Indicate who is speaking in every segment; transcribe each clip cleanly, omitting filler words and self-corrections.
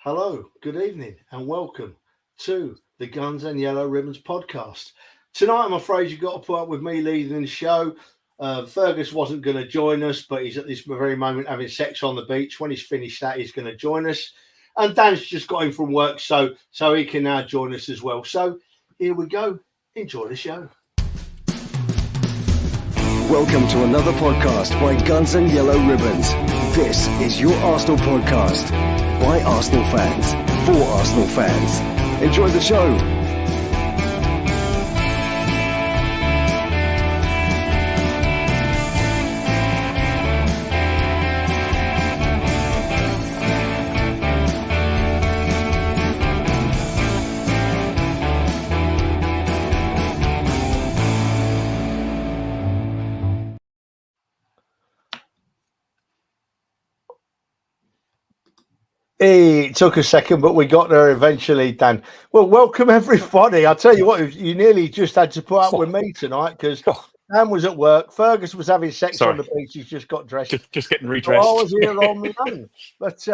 Speaker 1: Hello, good evening, and welcome to the Guns and Yellow Ribbons podcast. Tonight, I'm afraid you've got to put up with me leading the show. Fergus wasn't going to join us, but he's at this very moment having sex on the beach. When he's finished that, he's going to join us. And Dan's just got in from work, so he can now join us as well. So here we go. Enjoy the show.
Speaker 2: Welcome to another podcast by Guns and Yellow Ribbons. This is your Arsenal podcast by Arsenal fans for Arsenal fans. Enjoy the show.
Speaker 1: It took a second, but we got there eventually, Dan. Well, welcome everybody. I'll tell you what, you nearly just had to put up with me tonight because Dan was at work. Fergus was having sex on the beach. He's just got dressed.
Speaker 3: Just getting redressed.
Speaker 1: So I was here on my own. But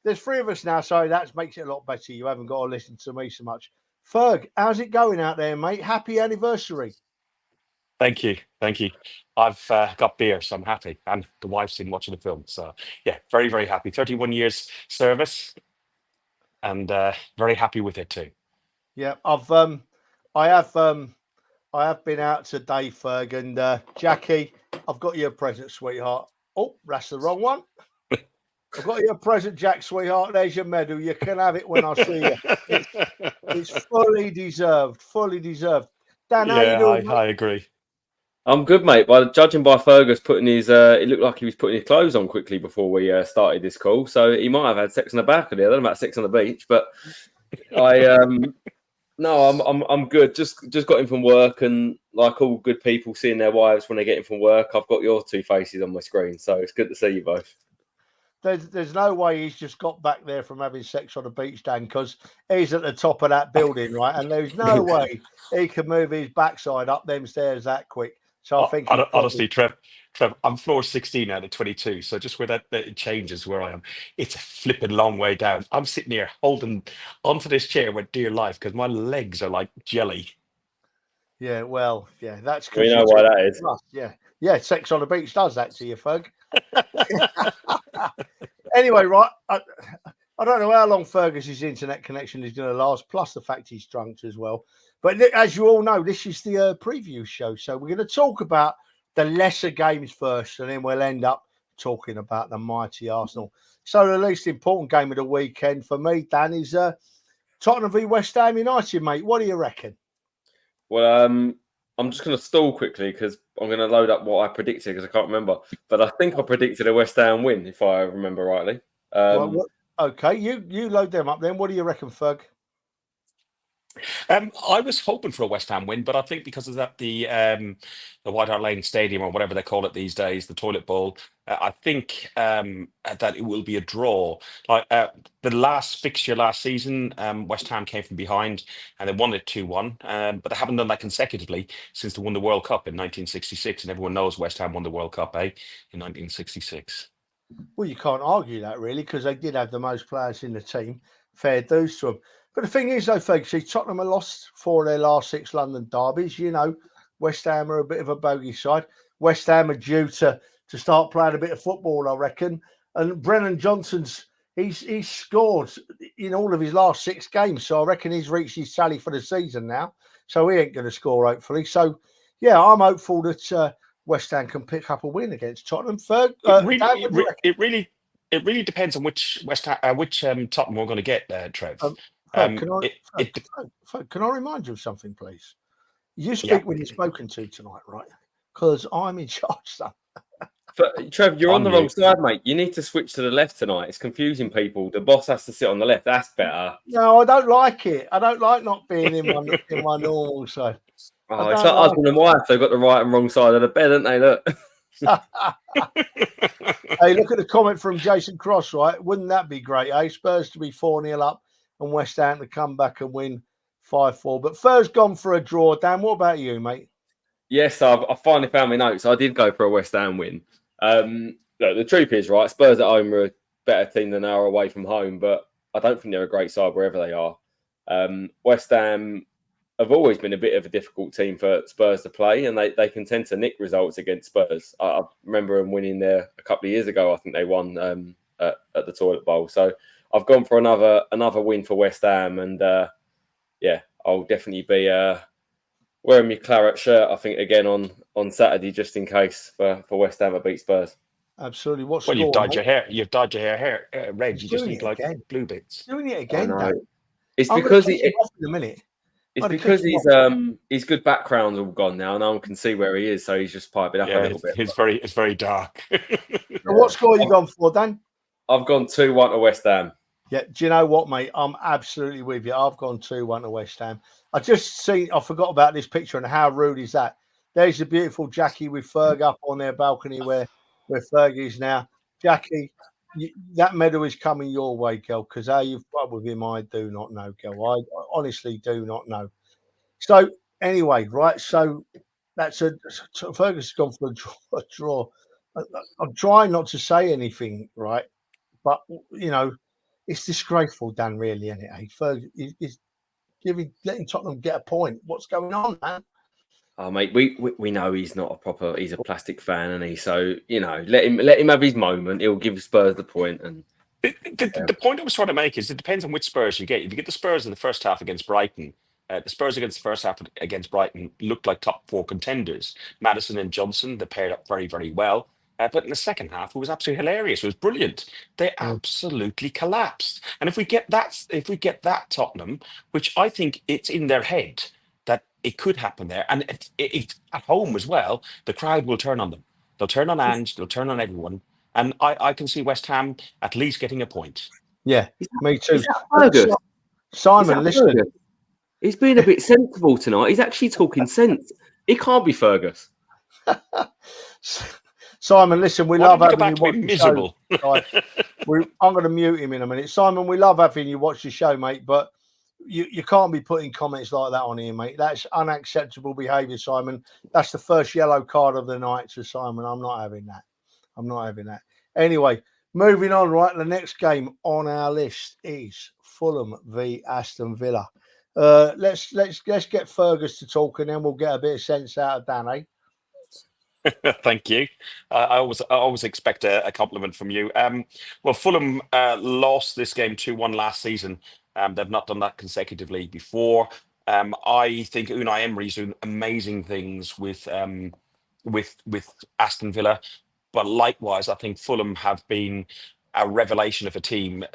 Speaker 1: there's three of us now, so that makes it a lot better. You haven't got to listen to me so much. Ferg, how's it going out there, mate? Happy anniversary.
Speaker 3: Thank you. I've got beer, so I'm happy. And the wife's in watching the film. So, yeah, very, very happy. 31 years service and very happy with it too.
Speaker 1: Yeah, I have been out today, Ferg, and Jackie, I've got you a present, sweetheart. Oh, that's the wrong one. I've got you a present, Jack, sweetheart. There's your medal. You can have it when I see you. It's fully deserved. Dan, how you doing?
Speaker 3: I agree.
Speaker 4: I'm good, mate. Judging by Fergus putting his, it looked like he was putting his clothes on quickly before we started this call. So he might have had sex on the balcony. I don't know about sex on the beach, but I'm good. Just got in from work, and like all good people seeing their wives when they get in from work, I've got your two faces on my screen. So it's good to see you both.
Speaker 1: There's no way he's just got back there from having sex on the beach, Dan, because he's at the top of that building, right? And there's no way he can move his backside up them stairs that quick. So I think
Speaker 3: honestly, Trev, I'm floor 16 out of 22. So just where that it changes where I am, it's a flipping long way down. I'm sitting here holding onto this chair with dear life because my legs are like jelly.
Speaker 1: Yeah, well, yeah, that's
Speaker 4: we know why that is.
Speaker 1: Yeah, sex on the beach does that to you, Ferg. Anyway, right, I don't know how long Fergus's internet connection is going to last, plus the fact he's drunk as well. But as you all know, this is the preview show. So we're going to talk about the lesser games first, and then we'll end up talking about the mighty Arsenal. So the least important game of the weekend for me, Dan, is Tottenham v West Ham United, mate. What do you reckon?
Speaker 4: Well, I'm just going to stall quickly because I'm going to load up what I predicted because I can't remember. But I think I predicted a West Ham win, if I remember rightly.
Speaker 1: Okay, you load them up then. What do you reckon, Ferg?
Speaker 3: I was hoping for a West Ham win, but I think because of that the White Hart Lane Stadium or whatever they call it these days, the toilet bowl, I think that it will be a draw. Like the last fixture last season, West Ham came from behind and they won it 2-1, but they haven't done that consecutively since they won the World Cup in 1966, and everyone knows West Ham won the World Cup, in 1966.
Speaker 1: Well, you can't argue that really because they did have the most players in the team. Fair dues to them. But the thing is, though, folks, see, Tottenham have lost 4 of their last 6 London derbies. You know, West Ham are a bit of a bogey side. West Ham are due to start playing a bit of football, I reckon. And Brennan Johnson's, he's scored in all of his last 6 games. So I reckon he's reached his tally for the season now. So he ain't going to score, hopefully. So, yeah, I'm hopeful that West Ham can pick up a win against Tottenham. Third,
Speaker 3: it really depends on which Tottenham we're going to get, Trev.
Speaker 1: Can I remind you of something, please? You speak when you're spoken to tonight, right? Because I'm in charge, son.
Speaker 4: But, Trev, you're on the wrong side, mate. You need to switch to the left tonight. It's confusing people. The boss has to sit on the left. That's better.
Speaker 1: No, I don't like it. I don't like not being in my normal side.
Speaker 4: Oh, it's like husband and wife. They've got the right and wrong side of the bed, haven't they? Look.
Speaker 1: Hey, look at the comment from Jason Cross, right? Wouldn't that be great, eh? Spurs to be 4-0 up and West Ham to come back and win 5-4. But Fur's gone for a draw. Dan, what about you, mate?
Speaker 4: Yes, I finally found my notes. I did go for a West Ham win. Look, the truth is, right, Spurs at home are a better team than they are away from home. But I don't think they're a great side wherever they are. West Ham have always been a bit of a difficult team for Spurs to play, and they can tend to nick results against Spurs. I remember them winning there a couple of years ago. I think they won at the Toilet Bowl. So I've gone for another win for West Ham, and I'll definitely be wearing my claret shirt, I think, again on Saturday, just in case for West Ham to beat Spurs.
Speaker 1: Absolutely. What
Speaker 3: Well,
Speaker 1: score?
Speaker 3: you've dyed
Speaker 1: mate?
Speaker 3: your hair. You've dyed your hair red.
Speaker 1: He's
Speaker 3: You just
Speaker 1: doing
Speaker 3: need
Speaker 1: it
Speaker 3: like
Speaker 1: again.
Speaker 3: blue bits.
Speaker 1: Doing it
Speaker 4: I
Speaker 1: again,
Speaker 4: know.
Speaker 1: Dan.
Speaker 4: It's
Speaker 1: I'm
Speaker 4: because
Speaker 1: gonna kick him off in a minute.
Speaker 4: it's
Speaker 1: I'm gonna
Speaker 4: because
Speaker 1: kick him off.
Speaker 4: his good background's all gone now. No one can see where he is, so he's just piping up a
Speaker 3: Yeah,
Speaker 4: little bit.
Speaker 3: it's very dark.
Speaker 1: So what score you gone for, Dan?
Speaker 4: I've gone 2-1 to West Ham.
Speaker 1: Yeah, do you know what, mate? I'm absolutely with you. I've gone 2-1 to West Ham. I forgot about this picture, and how rude is that? There's the beautiful Jackie with Ferg up on their balcony where Ferg is now. Jackie, that medal is coming your way, girl, because how you've played with him, I do not know, girl. I honestly do not know. So, anyway, right, so Ferguson's gone for a draw. I'm trying not to say anything, right? But, it's disgraceful, Dan, really, isn't it? Ferg is letting Tottenham get a point. What's going on, man?
Speaker 4: Oh, mate, we know he's not he's a plastic fan, and so let him have his moment. He'll give Spurs the point, and
Speaker 3: The point I was trying to make is it depends on which Spurs you get. If you get the Spurs in the first half against Brighton, the Spurs against the first half against Brighton looked like top four contenders. Madison and Johnson, they paired up very, very well. But in the second half, it was absolutely hilarious. It was brilliant. They absolutely collapsed. And if we get that Tottenham, which I think it's in their head that it could happen there, and it's at home as well, the crowd will turn on them. They'll turn on Ange. They'll turn on everyone. And I can see West Ham at least getting a point.
Speaker 1: Yeah, me too.
Speaker 4: Is that Fergus?
Speaker 1: Simon, listen.
Speaker 4: Fergus? He's being a bit sensible tonight. He's actually talking sense. He can't be Fergus.
Speaker 1: Simon, listen, we
Speaker 3: Why
Speaker 1: love
Speaker 3: don't you go
Speaker 1: having
Speaker 3: back
Speaker 1: you
Speaker 3: to being
Speaker 1: watch the show.
Speaker 3: miserable?
Speaker 1: Right. I'm going to mute him in a minute. Simon, we love having you watch the show, mate, but you can't be putting comments like that on here, mate. That's unacceptable behaviour, Simon. That's the first yellow card of the night to Simon. I'm not having that. I'm not having that. Anyway, moving on, right? The next game on our list is Fulham v Aston Villa. Let's get Fergus to talk, and then we'll get a bit of sense out of Dan, eh?
Speaker 3: Thank you. I always expect a compliment from you. Well, Fulham lost this game 2-1 last season. They've not done that consecutively before. I think Unai Emery's doing amazing things with Aston Villa, but likewise, I think Fulham have been a revelation of a team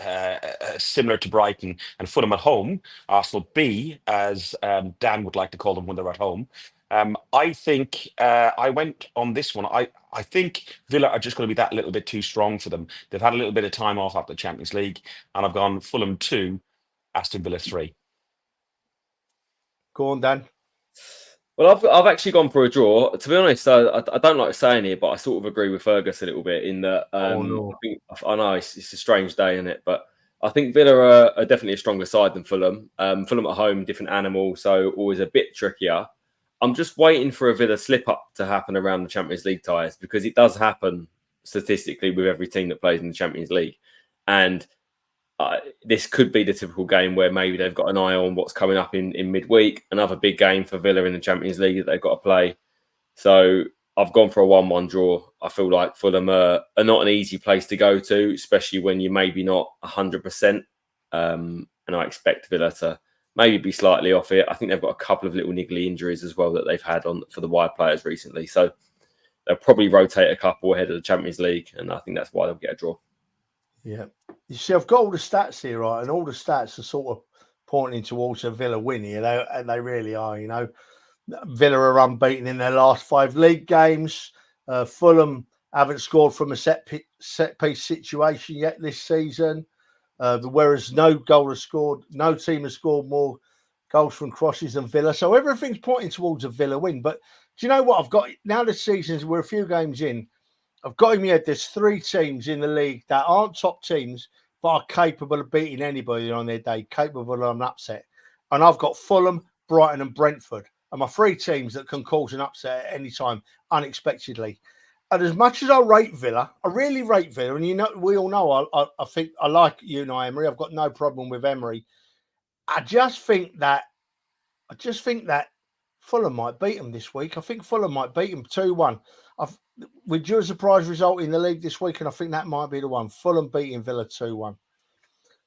Speaker 3: similar to Brighton, and Fulham at home, Arsenal B, as Dan would like to call them when they're at home. I think I went on this one. I think Villa are just going to be that little bit too strong for them. They've had a little bit of time off after the Champions League, and I've gone Fulham 2, Aston Villa 3.
Speaker 1: Go on, Dan.
Speaker 4: Well, I've actually gone for a draw. To be honest, I don't like saying it, but I sort of agree with Fergus a little bit in that. I know it's a strange day, isn't it? But I think Villa are definitely a stronger side than Fulham. Fulham at home, different animal, so always a bit trickier. I'm just waiting for a Villa slip-up to happen around the Champions League ties, because it does happen statistically with every team that plays in the Champions League. And this could be the typical game where maybe they've got an eye on what's coming up in midweek, another big game for Villa in the Champions League that they've got to play. So I've gone for a 1-1 draw. I feel like Fulham are not an easy place to go to, especially when you're maybe not 100%. And I expect Villa to maybe be slightly off it. I think they've got a couple of little niggly injuries as well that they've had for the wide players recently. So they'll probably rotate a couple ahead of the Champions League, and I think that's why they'll get a draw.
Speaker 1: Yeah. You see, I've got all the stats here, right? And all the stats are sort of pointing towards a Villa win here, and they really are, Villa are unbeaten in their last 5 league games. Fulham haven't scored from a set piece situation yet this season. Whereas no team has scored more goals from crosses than Villa. So everything's pointing towards a Villa win. But do you know what? I've got now this season, we're a few games in. I've got in my head there's 3 teams in the league that aren't top teams, but are capable of beating anybody on their day, capable of an upset. And I've got Fulham, Brighton, and Brentford. And my 3 teams that can cause an upset at any time, unexpectedly. And as much as I rate Villa, I really rate Villa, and we all know I think I like Unai Emery. I've got no problem with Emery. I just think that Fulham might beat them this week. I think Fulham might beat them 2-1. We drew a surprise result in the league this week, and I think that might be the one. Fulham beating Villa 2-1.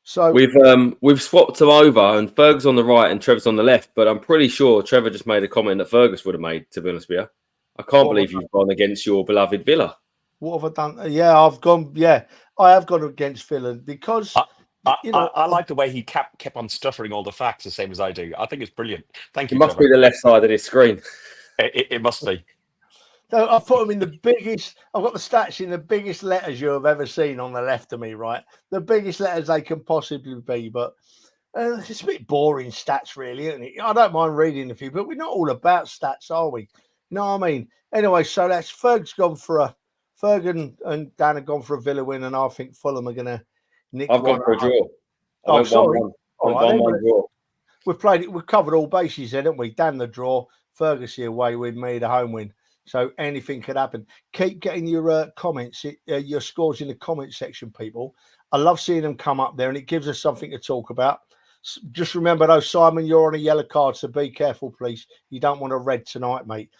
Speaker 1: So
Speaker 4: we've swapped them over, and Ferg's on the right and Trev's on the left. But I'm pretty sure Trevor just made a comment that Fergus would have made. To be honest with you, I can't believe you've gone against your beloved Villa.
Speaker 1: What have I done? Yeah, I've gone. Yeah, I have gone against Villa because
Speaker 3: I like the way he kept on stuttering all the facts the same as I do. I think it's brilliant. Thank you.
Speaker 4: It must
Speaker 3: Trevor.
Speaker 4: be the left side of this screen.
Speaker 3: It must be.
Speaker 1: So I've put them in the biggest. I've got the stats in the biggest letters you have ever seen on the left of me. Right, the biggest letters they can possibly be. But it's a bit boring stats, really, isn't it? I don't mind reading a few, but we're not all about stats, are we? You know what I mean? Anyway, so that's Ferg and Dan have gone for a Villa win, and I think Fulham are going to nick.
Speaker 4: I've gone for a draw.
Speaker 1: Oh, sorry.
Speaker 4: 1-1 draw.
Speaker 1: We've covered all bases then, haven't we? Dan the draw, Fergus the away win, me the home win. So anything could happen. Keep getting your comments, your scores in the comment section, people. I love seeing them come up there, and it gives us something to talk about. Just remember, though, Simon, you're on a yellow card, so be careful, please. You don't want a red tonight, mate.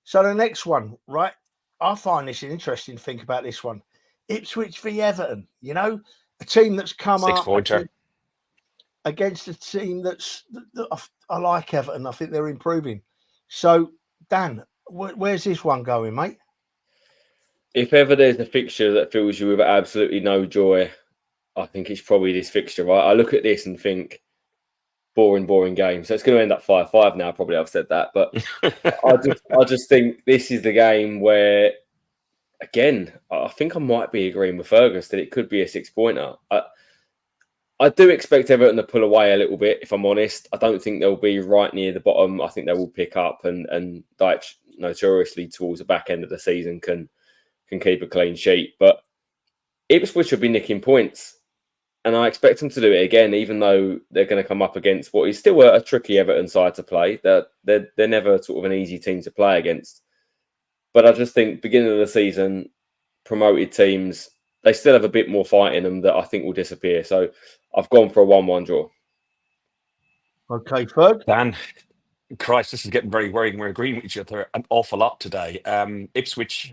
Speaker 1: So the next one, right? I find this interesting to think about this one. Ipswich v Everton, a team that's come up against a team that I like Everton. I think they're improving. So, Dan, where's this one going, mate?
Speaker 4: If ever there's a fixture that fills you with absolutely no joy, I think it's probably this fixture, right? I look at this and think, boring game. So it's going to end up 5-5 now. Probably I've said that, but I just think this is the game where, again, I think I might be agreeing with Fergus that it could be a 6-pointer. I do expect Everton to pull away a little bit, if I'm honest. I don't think they'll be right near the bottom. I think they will pick up, and Dyche, notoriously towards the back end of the season, can keep a clean sheet. But Ipswich will be nicking points. And I expect them to do it again, even though they're going to come up against what is still a tricky Everton side to play. They're never sort of an easy team to play against. But I just think beginning of the season, promoted teams, they still have a bit more fight in them that I think will disappear. So I've gone for a 1-1 draw.
Speaker 1: Okay, Ferg.
Speaker 3: Dan, Christ, this is getting very worrying. We're agreeing with each other an awful lot today. Ipswich,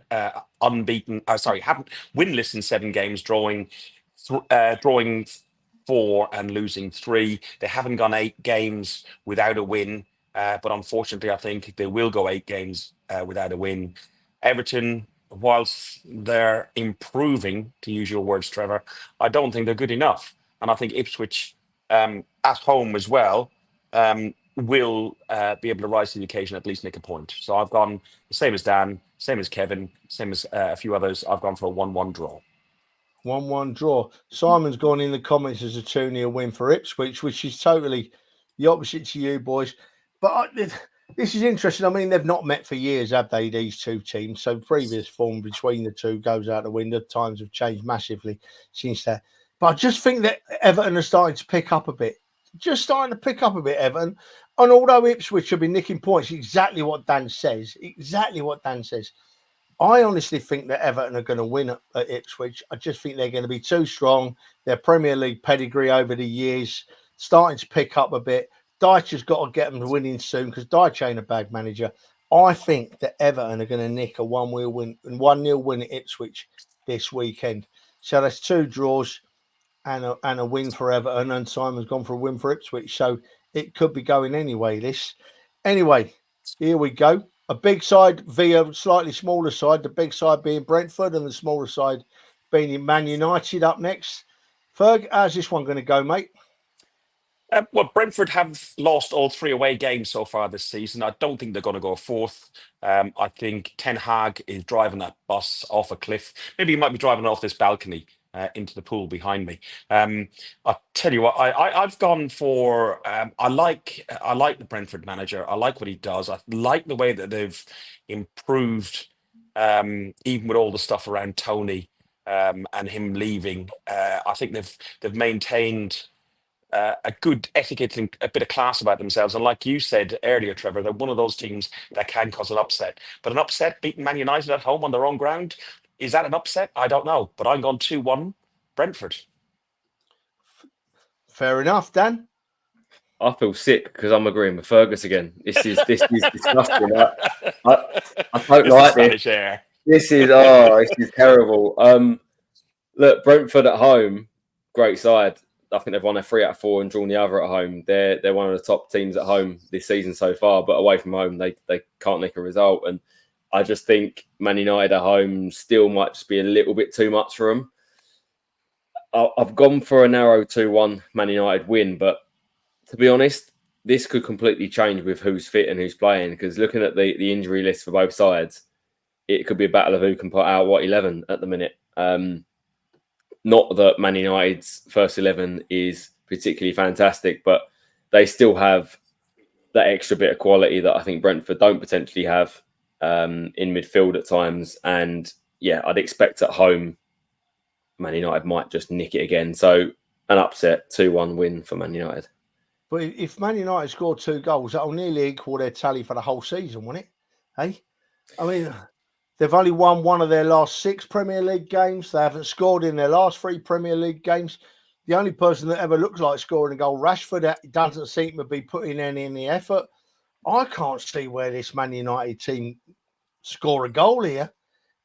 Speaker 3: unbeaten. Haven't winless in 7 games, drawing 4 and losing 3. They haven't gone 8 games without a win, but unfortunately, I think they will go 8 games without a win. Everton, whilst they're improving, to use your words, Trevor, I don't think they're good enough. And I think Ipswich, at home as well, will be able to rise to the occasion, at least nick a point. So I've gone the same as Dan, same as Kevin, same as a few others. I've gone for a 1-1 draw.
Speaker 1: 1-1 draw. Simon's gone in the comments as a 2-0 win for Ipswich, which is totally the opposite to you boys. But this is interesting. I mean, they've not met for years, have they, these two teams? So previous form between the two goes out the window. Times have changed massively since that. But I just think that Everton are starting to pick up a bit. Everton. And although Ipswich have been nicking points, exactly what Dan says. I honestly think that Everton are going to win at Ipswich. I just think they're going to be too strong. Their Premier League pedigree over the years starting to pick up a bit. Dyche has got to get them winning soon because Dyche ain't a bad manager. I think that Everton are going to nick a 1-0 win at Ipswich this weekend. So that's 2 draws and a win for Everton, and Simon's gone for a win for Ipswich. So it could be going anyway, this. Anyway, here we go. A big side via a slightly smaller side, the big side being Brentford and the smaller side being Man United up next. Ferg, how's this one going to go, mate?
Speaker 3: Well, Brentford have lost all 3 away games so far this season. I don't think they're going to go 4th. I think Ten Hag is driving that bus off a cliff. Maybe he might be driving off this balcony into the pool behind me. I'll tell you what, I've gone for. I like the Brentford manager. I like what he does. I like the way that they've improved, even with all the stuff around Tony and him leaving. I think they've maintained a good etiquette and a bit of class about themselves. And like you said earlier, Trevor, they're one of those teams that can cause an upset. But an upset, beating Man United at home on their own ground, is that an upset? I don't know. But I'm going 2-1 Brentford.
Speaker 1: Fair enough, Dan.
Speaker 4: I feel sick because I'm agreeing with Fergus again. This is disgusting. I don't
Speaker 3: It's
Speaker 4: like
Speaker 3: the
Speaker 4: this.
Speaker 3: Spanish air.
Speaker 4: This is terrible. Look, Brentford at home, great side. I think they've won their 3 out of 4 and drawn the other at home. They're one of the top teams at home this season so far, but away from home they can't nick a result. And I just think Man United at home still might just be a little bit too much for them. I've gone for a narrow 2-1 Man United win, but to be honest, this could completely change with who's fit and who's playing. Because looking at the injury list for both sides, it could be a battle of who can put out what 11 at the minute. Not that Man United's first 11 is particularly fantastic, but they still have that extra bit of quality that I think Brentford don't potentially have in midfield at times. And yeah, I'd expect at home Man United might just nick it again. So an upset 2-1 win for Man United.
Speaker 1: But if Man United score 2 goals, that'll nearly equal their tally for the whole season, won't it? Hey? I mean, they've only won one of their last 6 Premier League games. They haven't scored in their last 3 Premier League games. The only person that ever looks like scoring a goal, Rashford, doesn't seem to be putting any in the effort. I can't see where this Man United team score a goal here.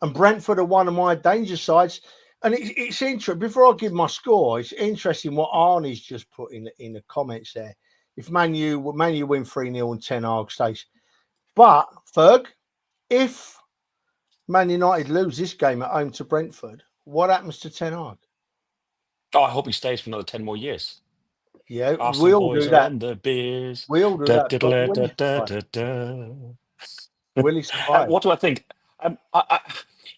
Speaker 1: And Brentford are one of my danger sides. And it's interesting. Before I give my score, it's interesting what Arnie's just put in the comments there. If Man U win 3-0 and Ten Hag stays. But, Ferg, if Man United lose this game at home to Brentford, what happens to Ten Hag?
Speaker 3: Oh, I hope he stays for another 10 more years.
Speaker 1: Yeah,
Speaker 3: Arsenal
Speaker 1: we all
Speaker 3: boys
Speaker 1: do
Speaker 3: are
Speaker 1: that.
Speaker 3: on the beers.
Speaker 1: We all do that. Will he survive?
Speaker 3: What do I think?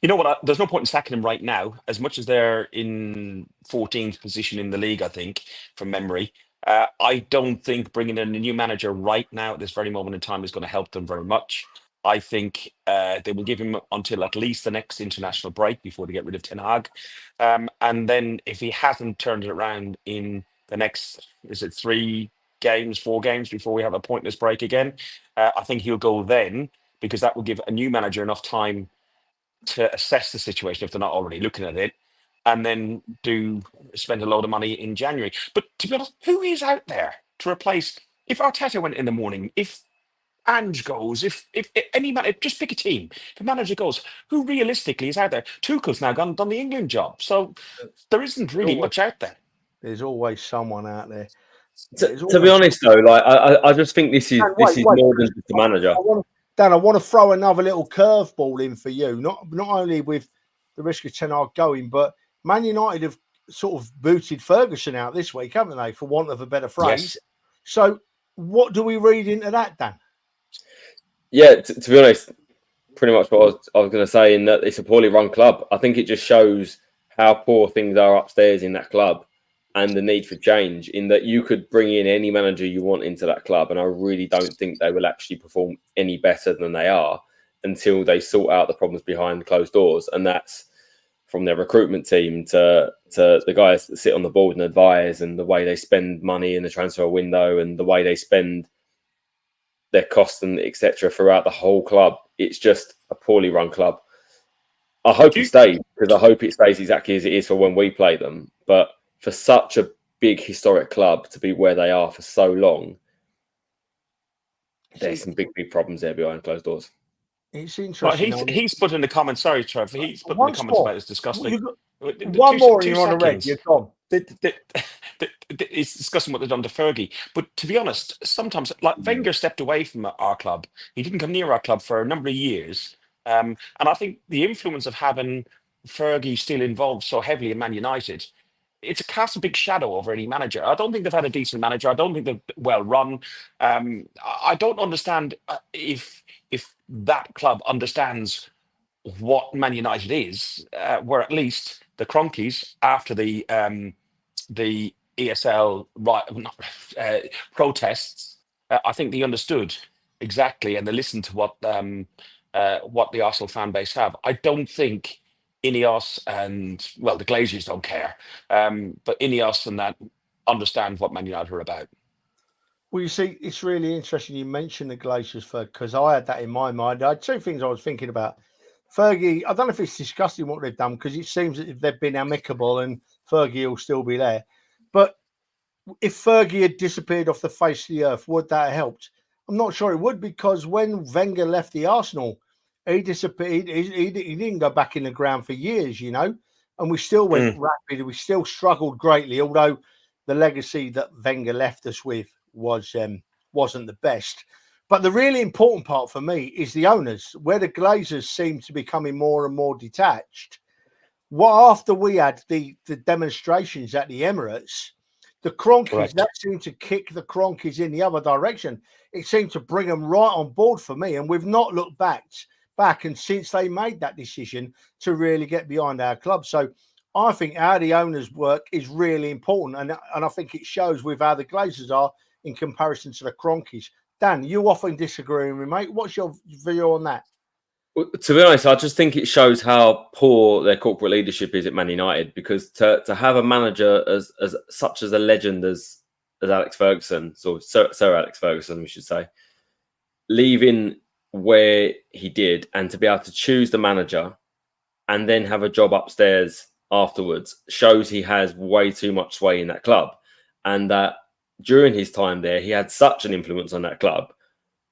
Speaker 3: You know what? There's no point in sacking him right now, as much as they're in 14th position in the league, I think, from memory. I don't think bringing in a new manager right now at this very moment in time is going to help them very much. I think they will give him until at least the next international break before they get rid of Ten Hag. And then if he hasn't turned it around in the next, is it 4 games before we have a pointless break again, I think he'll go then, because that will give a new manager enough time to assess the situation if they're not already looking at it, and then spend a load of money in January. But to be honest, who is out there to replace, if Arteta went in the morning, if Ange goes, if any man, just pick a team. If a manager goes, who realistically is out there? Tuchel's now done the England job, so there isn't really much out there.
Speaker 1: There's always someone out there.
Speaker 4: To be honest, though, like I just think this is more than just the manager.
Speaker 1: Dan, I want to throw another little curveball in for you. Not only with the risk of Ten Hag going, but Man United have sort of booted Ferguson out this week, haven't they? For want of a better phrase. Yes. So, what do we read into that, Dan?
Speaker 4: Yeah, to be honest, pretty much what I was going to say, in that it's a poorly run club. I think it just shows how poor things are upstairs in that club and the need for change, in that you could bring in any manager you want into that club, and I really don't think they will actually perform any better than they are until they sort out the problems behind closed doors. And that's from their recruitment team to the guys that sit on the board and advise, and the way they spend money in the transfer window, and the way they spend their costs and etc. throughout the whole club. It's just a poorly run club. I hope it stays, because I hope it stays exactly as it is for when we play them. But for such a big historic club to be where they are for so long, there's some big problems there behind closed doors.
Speaker 1: It's interesting.
Speaker 3: Well, he's put in the comments. Sorry, Trev. He's put in the comments about it's disgusting.
Speaker 1: One more, you're on a red. You're gone.
Speaker 3: It's discussing what they've done to Fergie. But to be honest, sometimes, like Wenger stepped away from our club. He didn't come near our club for a number of years. And I think the influence of having Fergie still involved so heavily in Man United, it's a cast a big shadow over any manager. I don't think they've had a decent manager. I don't think they're well run. I don't understand if that club understands what Man United is, where at least the Cronkies, after the ESL protests, I think they understood exactly, and they listened to what the Arsenal fan base have. I don't think Ineos and, well, the Glazers don't care, but Ineos and that understand what Man United are about.
Speaker 1: Well, you see, it's really interesting you mentioned the Glaciers, because I had that in my mind. I had two things I was thinking about. Fergie, I don't know if it's disgusting what they've done, because it seems that if they've been amicable and Fergie will still be there. But if Fergie had disappeared off the face of the earth, would that have helped? I'm not sure it would, because when Wenger left the Arsenal, he disappeared. He didn't go back in the ground for years, and we still went rapid. We still struggled greatly, although the legacy that Wenger left us with wasn't the best. But the really important part for me is the owners, where the Glazers seem to be becoming more and more detached. After we had the demonstrations at the Emirates, the Cronkies,
Speaker 3: Correct.
Speaker 1: that seemed to kick the Cronkies in the other direction. It seemed to bring them right on board for me, and we've not looked back. And since they made that decision to really get behind our club. So I think how the owners work is really important. And I think it shows with how the Glazers are in comparison to the Cronkies. Dan, you often disagree with me, mate. What's your view on that?
Speaker 4: Well, to be honest, I just think it shows how poor their corporate leadership is at Man United, because to have a manager as such as a legend as Alex Ferguson, or Sir Alex Ferguson, we should say, leaving where he did, and to be able to choose the manager and then have a job upstairs afterwards, shows he has way too much sway in that club, and that during his time there, he had such an influence on that club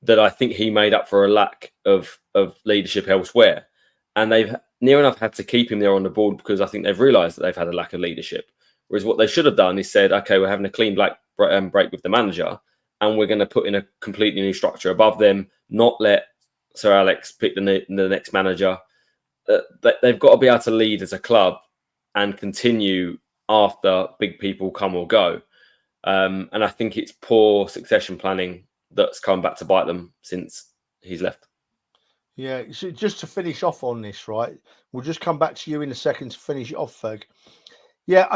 Speaker 4: that I think he made up for a lack of leadership elsewhere. And they've near enough had to keep him there on the board, because I think they've realised that they've had a lack of leadership. Whereas what they should have done is said, okay, we're having a clean break with the manager, and we're going to put in a completely new structure above them, not let Sir Alex pick the next manager. They've got to be able to lead as a club and continue after big people come or go. And I think it's poor succession planning that's come back to bite them since he's left.
Speaker 1: Yeah, so just to finish off on this, right? We'll just come back to you in a second to finish it off, Ferg. Yeah,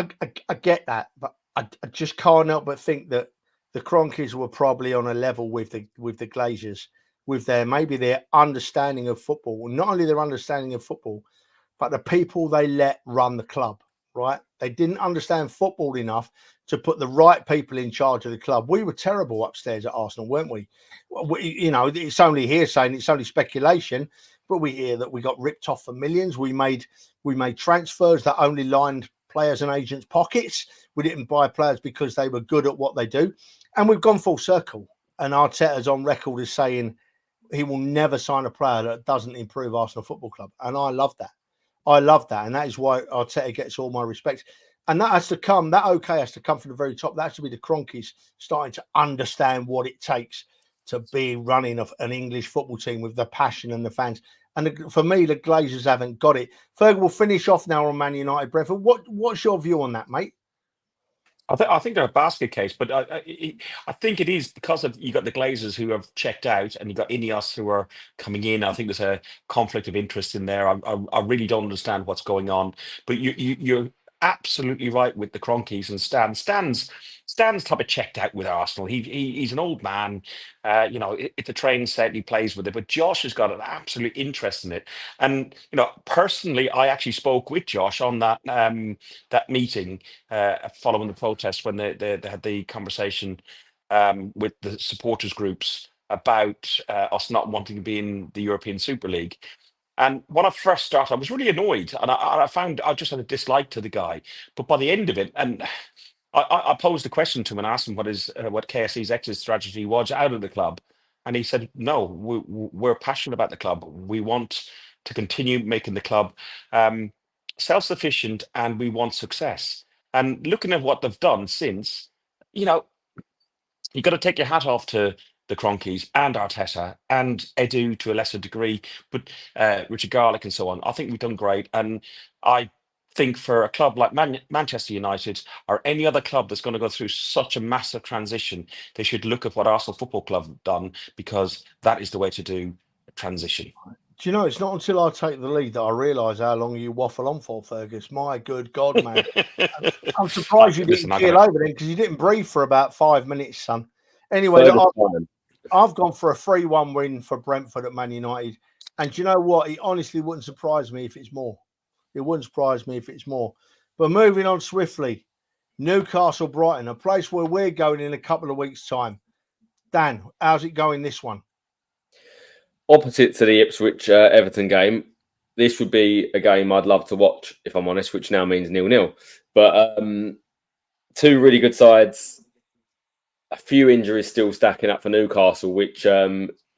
Speaker 1: I get that, but I just can't help but think that the Cronkies were probably on a level with the Glazers, with their understanding of football. Not only their understanding of football, but the people they let run the club, right? They didn't understand football enough to put the right people in charge of the club. We were terrible upstairs at Arsenal, weren't we? It's only hearsay and it's only speculation, but we hear that we got ripped off for millions. We made transfers that only lined players and agents' pockets. We didn't buy players because they were good at what they do. And we've gone full circle. And Arteta's on record as saying he will never sign a player that doesn't improve Arsenal Football Club. And I love that. And that is why Arteta gets all my respect. And that has to come, that okay has to come from the very top. That has to be the Cronkies starting to understand what it takes to be running an English football team with the passion and the fans. And for me, the Glazers haven't got it. Ferg, we'll finish off now on Man United. Brentford, what's your view on that, mate?
Speaker 3: I think they're a basket case, but I think it is because of you got the Glazers who have checked out, and you got Ineos who are coming in. I think there's a conflict of interest in there. I really don't understand what's going on, but you're absolutely right with the Cronkies and Stan's type of checked out with Arsenal. He's an old man. It's a train set, he plays with it. But Josh has got an absolute interest in it. And personally, I actually spoke with Josh on that meeting following the protest when they had the conversation with the supporters groups about us not wanting to be in the European Super League. And when I first started, I was really annoyed, and I found I just had a dislike to the guy. But by the end of it, and I posed a question to him and asked him what KSE's exit strategy was out of the club, and he said, "No, we're passionate about the club. We want to continue making the club self-sufficient, and we want success." And looking at what they've done since, you know, you've got to take your hat off to the Cronkies and Arteta and Edu to a lesser degree, but Richard Garlick and so on. I think we've done great. And I think for a club like Manchester United or any other club that's going to go through such a massive transition, they should look at what Arsenal Football Club have done, because that is the way to do a transition.
Speaker 1: Do you know, it's not until I take the lead that I realise how long you waffle on for, Fergus. My good God, man. I'm surprised you didn't keel over then, because you didn't breathe for about 5 minutes, son. Anyway, I've gone for a 3-1 win for Brentford at Man United. And do you know what? It honestly wouldn't surprise me if it's more. It wouldn't surprise me if it's more. But moving on swiftly, Newcastle, Brighton, a place where we're going in a couple of weeks' time. Dan, how's it going this one?
Speaker 4: Opposite to the Ipswich Everton game, this would be a game I'd love to watch, if I'm honest, which now means 0-0. But two really good sides, a few injuries still stacking up for Newcastle, which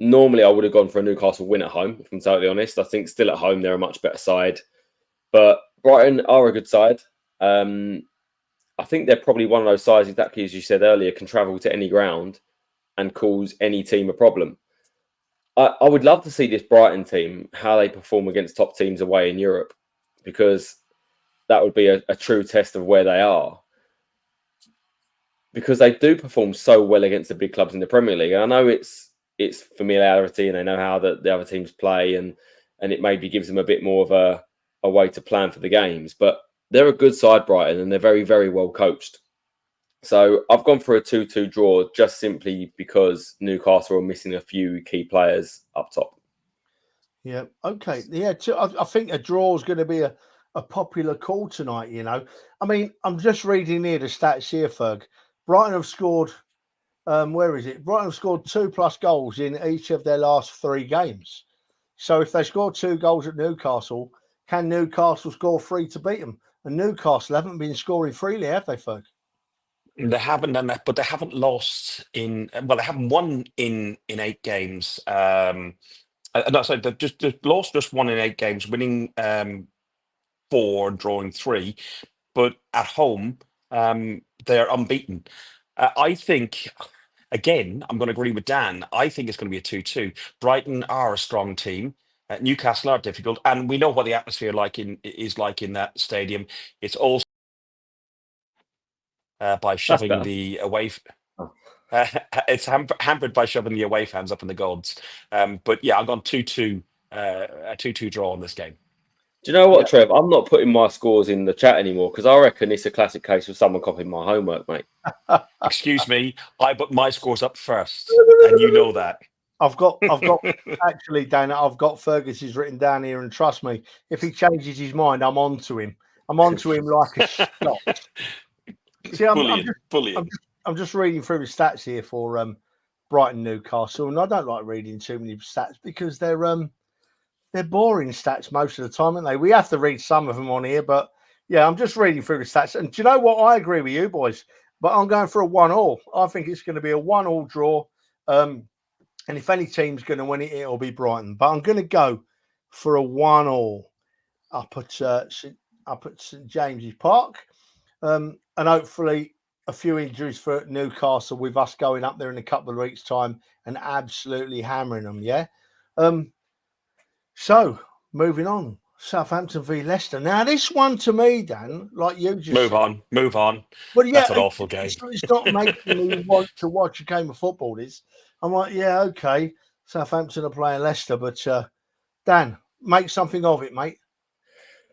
Speaker 4: normally I would have gone for a Newcastle win at home, if I'm totally honest. I think still at home, they're a much better side. But Brighton are a good side. I think they're probably one of those sides, exactly as you said earlier, can travel to any ground and cause any team a problem. I would love to see this Brighton team, how they perform against top teams away in Europe, because that would be a true test of where they are. Because they do perform so well against the big clubs in the Premier League. And I know it's familiarity and they know how the other teams play and it maybe gives them a bit more of a way to plan for the games. But they're a good side, Brighton, and they're very, very well coached. So I've gone for a 2-2 draw just simply because Newcastle are missing a few key players up top.
Speaker 1: Yeah. Okay. Yeah. I think a draw is going to be a popular call tonight. I mean, I'm just reading here the stats here, Ferg. Brighton have scored. Where is it? Brighton have scored 2+ goals in each of their last 3 games. So if they score 2 goals at Newcastle, can Newcastle score 3 to beat them? And Newcastle haven't been scoring freely, have they, Ferg?
Speaker 3: They haven't done that, but they haven't lost they haven't won in 8 games. No, sorry, they've lost just 1 in 8 games, winning 4, drawing 3, but at home they're unbeaten. I think, again, I'm going to agree with Dan. I think it's going to be a 2-2. Brighton are a strong team. Newcastle are difficult, and we know what the atmosphere is like in that stadium. It's also by shoving the away. It's hampered by shoving the away fans up in the gods. But yeah, I've gone 2-2, a 2-2 draw on this game.
Speaker 4: Do you know what, Trev? I'm not putting my scores in the chat anymore because I reckon it's a classic case of someone copying my homework, mate.
Speaker 3: Excuse me, I put my scores up first, and you know that.
Speaker 1: I've got actually, Dana, I've got Fergus's written down here, and trust me, if he changes his mind, I'm on to him. I'm on to him like a shot. See, I'm just reading through the stats here for Brighton Newcastle, and I don't like reading too many stats because they're boring stats most of the time, aren't they? We have to read some of them on here, but yeah, I'm just reading through the stats. And do you know what? I agree with you boys, but I'm going for a 1-1. I think it's going to be a 1-1 draw. And if any team's going to win it, it'll be Brighton. But I'm going to go for a 1-1 up at St James's Park. And hopefully a few injuries for Newcastle with us going up there in a couple of weeks' time and absolutely hammering them, yeah? So, moving on. Southampton v Leicester. Now, this one to me, Dan, like you just
Speaker 3: move on.
Speaker 1: Well, yeah,
Speaker 3: that's an awful game.
Speaker 1: It's not making me want to watch a game of football. I'm like, yeah, okay. Southampton are playing Leicester, but Dan, make something of it, mate.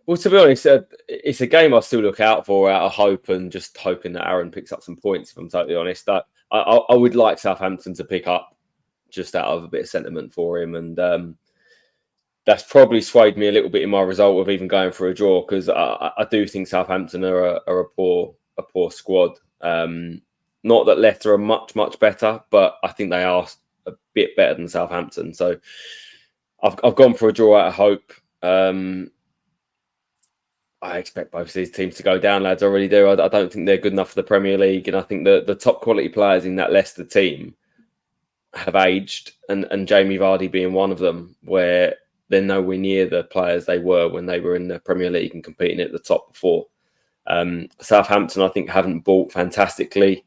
Speaker 4: Well, to be honest, it's a game I still look out for out of hope and just hoping that Aaron picks up some points, if I'm totally honest. I would like Southampton to pick up just out of a bit of sentiment for him. And that's probably swayed me a little bit in my result of even going for a draw because I do think Southampton are a poor squad. Not that Leicester are much, much better, but I think they are a bit better than Southampton. So I've gone for a draw out of hope. I expect both of these teams to go down, lads. I really do. I don't think they're good enough for the Premier League. And I think the top quality players in that Leicester team have aged, and Jamie Vardy being one of them, where they're nowhere near the players they were when they were in the Premier League and competing at the top before. Southampton, I think, haven't bought fantastically.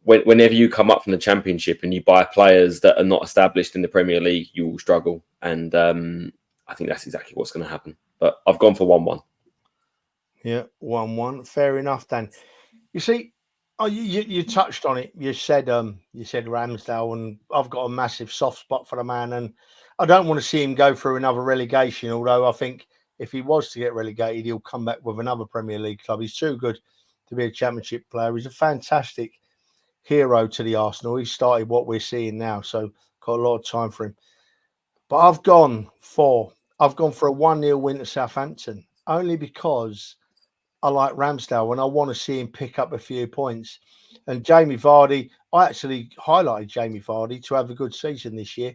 Speaker 4: Whenever you come up from the Championship and you buy players that are not established in the Premier League, you will struggle. And I think that's exactly what's going to happen. But I've gone for 1-1.
Speaker 1: Yeah, 1-1. Fair enough, Dan. You see, you touched on it. You said Ramsdale, and I've got a massive soft spot for the man, and I don't want to see him go through another relegation. Although I think if he was to get relegated, he'll come back with another Premier League club. He's too good to be a Championship player. He's a fantastic hero to the Arsenal. He started what we're seeing now, so got a lot of time for him. But I've gone for a 1-0 win to Southampton only because I like Ramsdale and I want to see him pick up a few points. And Jamie Vardy, I actually highlighted Jamie Vardy to have a good season this year.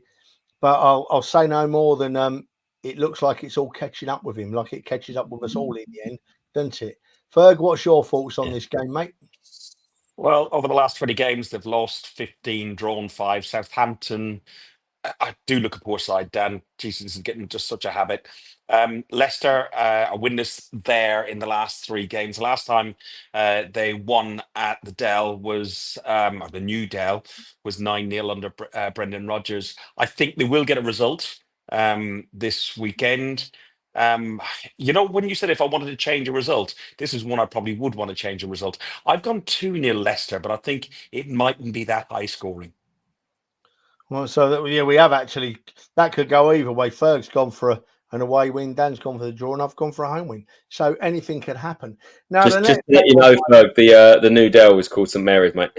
Speaker 1: But I'll say no more than it looks like it's all catching up with him, like it catches up with us all in the end, doesn't it? Ferg, what's your thoughts on this game, mate?
Speaker 3: Well, over the last 20 games, they've lost 15, drawn 5. Southampton, I do look a poor side, Dan. Jesus, this is getting just such a habit. Leicester, a winless there in the last 3 games. The last time they won at the Dell was, or the new Dell, was 9-0 under Brendan Rodgers. I think they will get a result this weekend. When you said if I wanted to change a result, this is one I probably would want to change a result. I've gone 2-0 Leicester, but I think it mightn't be that high scoring.
Speaker 1: Well, so we have actually, that could go either way. Ferg's gone for an away win, Dan's gone for the draw, and I've gone for a home win. So anything could happen. Now,
Speaker 4: just to let you know, Ferg, the new Dell was called St Mary's, mate.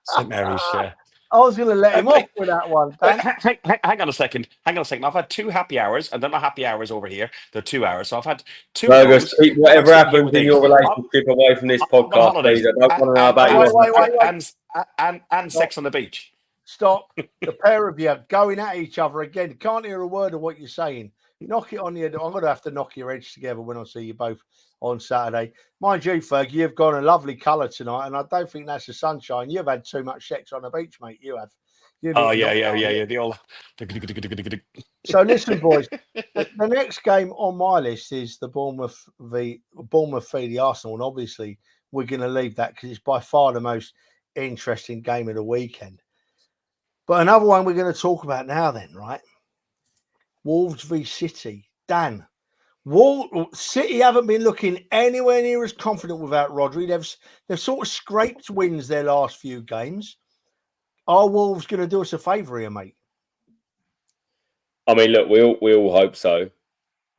Speaker 3: St Mary's, yeah.
Speaker 1: I was going to let him off with that one.
Speaker 3: Hang on a second. I've had 2 happy hours, and then my happy hours over here. They're 2 hours, so I've had 2
Speaker 4: Fergus, keep whatever happens in your relationship away from this podcast, please. I don't want to know about
Speaker 3: you. And sex on the beach.
Speaker 1: Stop. The pair of you going at each other again. Can't hear a word of what you're saying. Knock it on the head. I'm going to have to knock your heads together when I see you both on Saturday. Mind you, Ferg, you've got a lovely colour tonight, and I don't think that's the sunshine. You've had too much sex on the beach, mate. You have.
Speaker 3: Oh, yeah. The old...
Speaker 1: So listen, boys, the next game on my list is the Bournemouth v the Arsenal, and obviously we're going to leave that because it's by far the most interesting game of the weekend. But another one we're going to talk about now then, right? Wolves v City. Dan, City haven't been looking anywhere near as confident without Rodri. They've sort of scraped wins their last few games. Are Wolves going to do us a favour here, mate?
Speaker 4: I mean, look, we all hope so.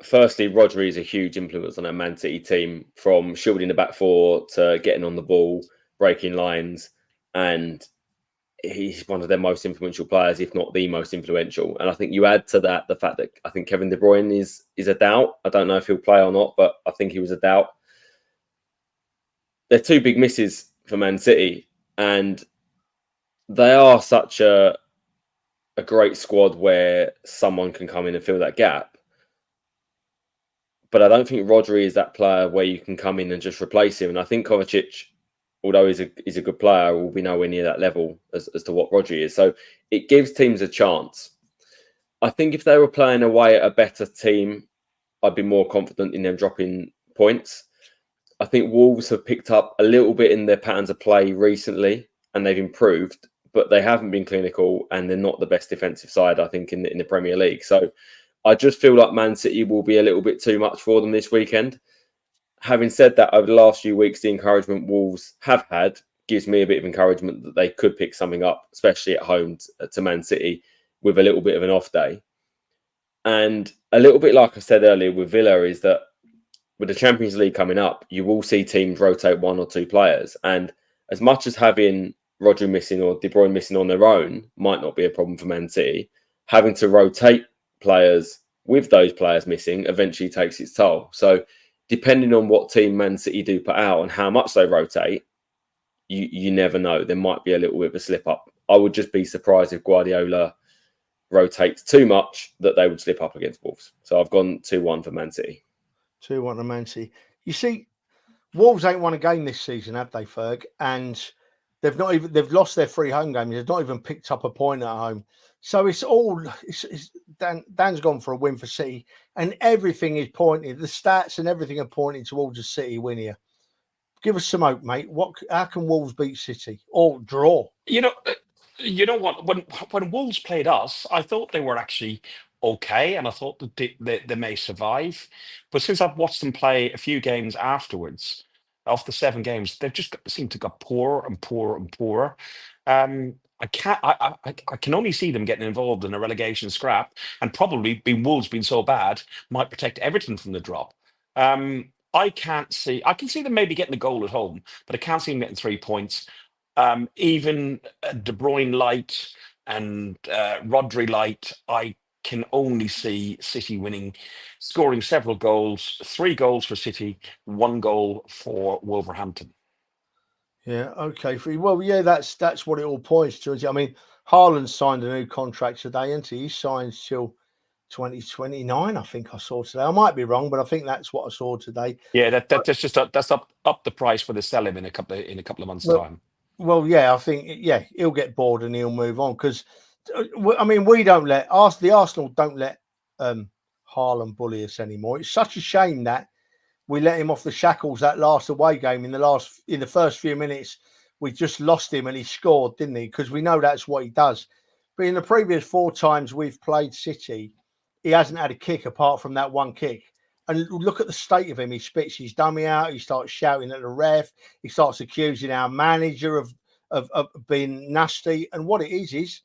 Speaker 4: Firstly, Rodri is a huge influence on our Man City team, from shielding the back four to getting on the ball, breaking lines, and he's one of their most influential players, if not the most influential. And I think you add to that the fact that I think Kevin De Bruyne is a doubt. I don't know if he'll play or not, but I think he was a doubt. They're 2 big misses for Man City, and they are such a great squad where someone can come in and fill that gap. But I don't think Rodri is that player where you can come in and just replace him. And I think Kovacic, although he's a good player, will be nowhere near that level as to what Rodri is. So it gives teams a chance. I think if they were playing away at a better team, I'd be more confident in them dropping points. I think Wolves have picked up a little bit in their patterns of play recently, and they've improved, but they haven't been clinical, and they're not the best defensive side, I think, in the Premier League. So I just feel like Man City will be a little bit too much for them this weekend. Having said that, over the last few weeks, the encouragement Wolves have had gives me a bit of encouragement that they could pick something up, especially at home to Man City, with a little bit of an off day. And a little bit like I said earlier with Villa, is that with the Champions League coming up, you will see teams rotate 1 or 2 players. And as much as having Rodri missing or De Bruyne missing on their own might not be a problem for Man City, having to rotate players with those players missing eventually takes its toll. So depending on what team Man City do put out and how much they rotate, you never know. There might be a little bit of a slip up. I would just be surprised if Guardiola rotates too much that they would slip up against Wolves. So I've gone 2-1 for Man City.
Speaker 1: 2-1 to Man City. You see, Wolves ain't won a game this season, have they, Ferg? And they've lost their 3 home games. They've not even picked up a point at home. So Dan's gone for a win for City, and everything is pointing. The stats and everything are pointing towards a City win here. Give us some hope, mate. How can Wolves beat City or draw?
Speaker 3: You know what? When Wolves played us, I thought they were actually okay, and I thought that they may survive. But since I've watched them play a few games afterwards, of the 7 games, they've just seemed to get poorer and poorer and poorer. I can only see them getting involved in a relegation scrap, and probably Wolves being so bad might protect Everton from the drop. I can see them maybe getting a goal at home, but I can't see them getting 3 points. Even De Bruyne light and Rodri light, I can only see City winning, scoring several goals, 3 goals for City, 1 goal for Wolverhampton.
Speaker 1: Yeah, okay. Well, yeah, that's what it all points to. I mean, Haaland signed a new contract today, and he signs till 2029. I think I saw today. I might be wrong, but I think that's what I saw today.
Speaker 3: Yeah, that's just that's up the price for the sell him in a couple of months'
Speaker 1: Well,
Speaker 3: time.
Speaker 1: well, yeah, I think he'll get bored and he'll move on because I mean we don't let the Arsenal don't let Haaland bully us anymore. It's such a shame that we let him off the shackles that last away game in the first few minutes. We just lost him and he scored, didn't he? Because we know that's what he does. But in the previous 4 times we've played City, he hasn't had a kick apart from that one kick. And look at the state of him. He spits his dummy out. He starts shouting at the ref. He starts accusing our manager of being nasty. And what it is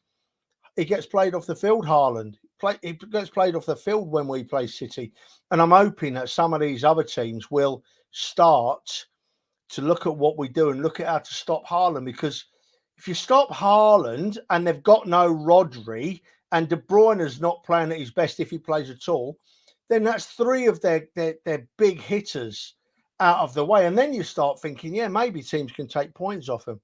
Speaker 1: he gets played off the field, Haaland. He gets played off the field when we play City. And I'm hoping that some of these other teams will start to look at what we do and look at how to stop Haaland. Because if you stop Haaland and they've got no Rodri and De Bruyne's not playing at his best if he plays at all, then that's 3 of their big hitters out of the way. And then you start thinking, yeah, maybe teams can take points off him.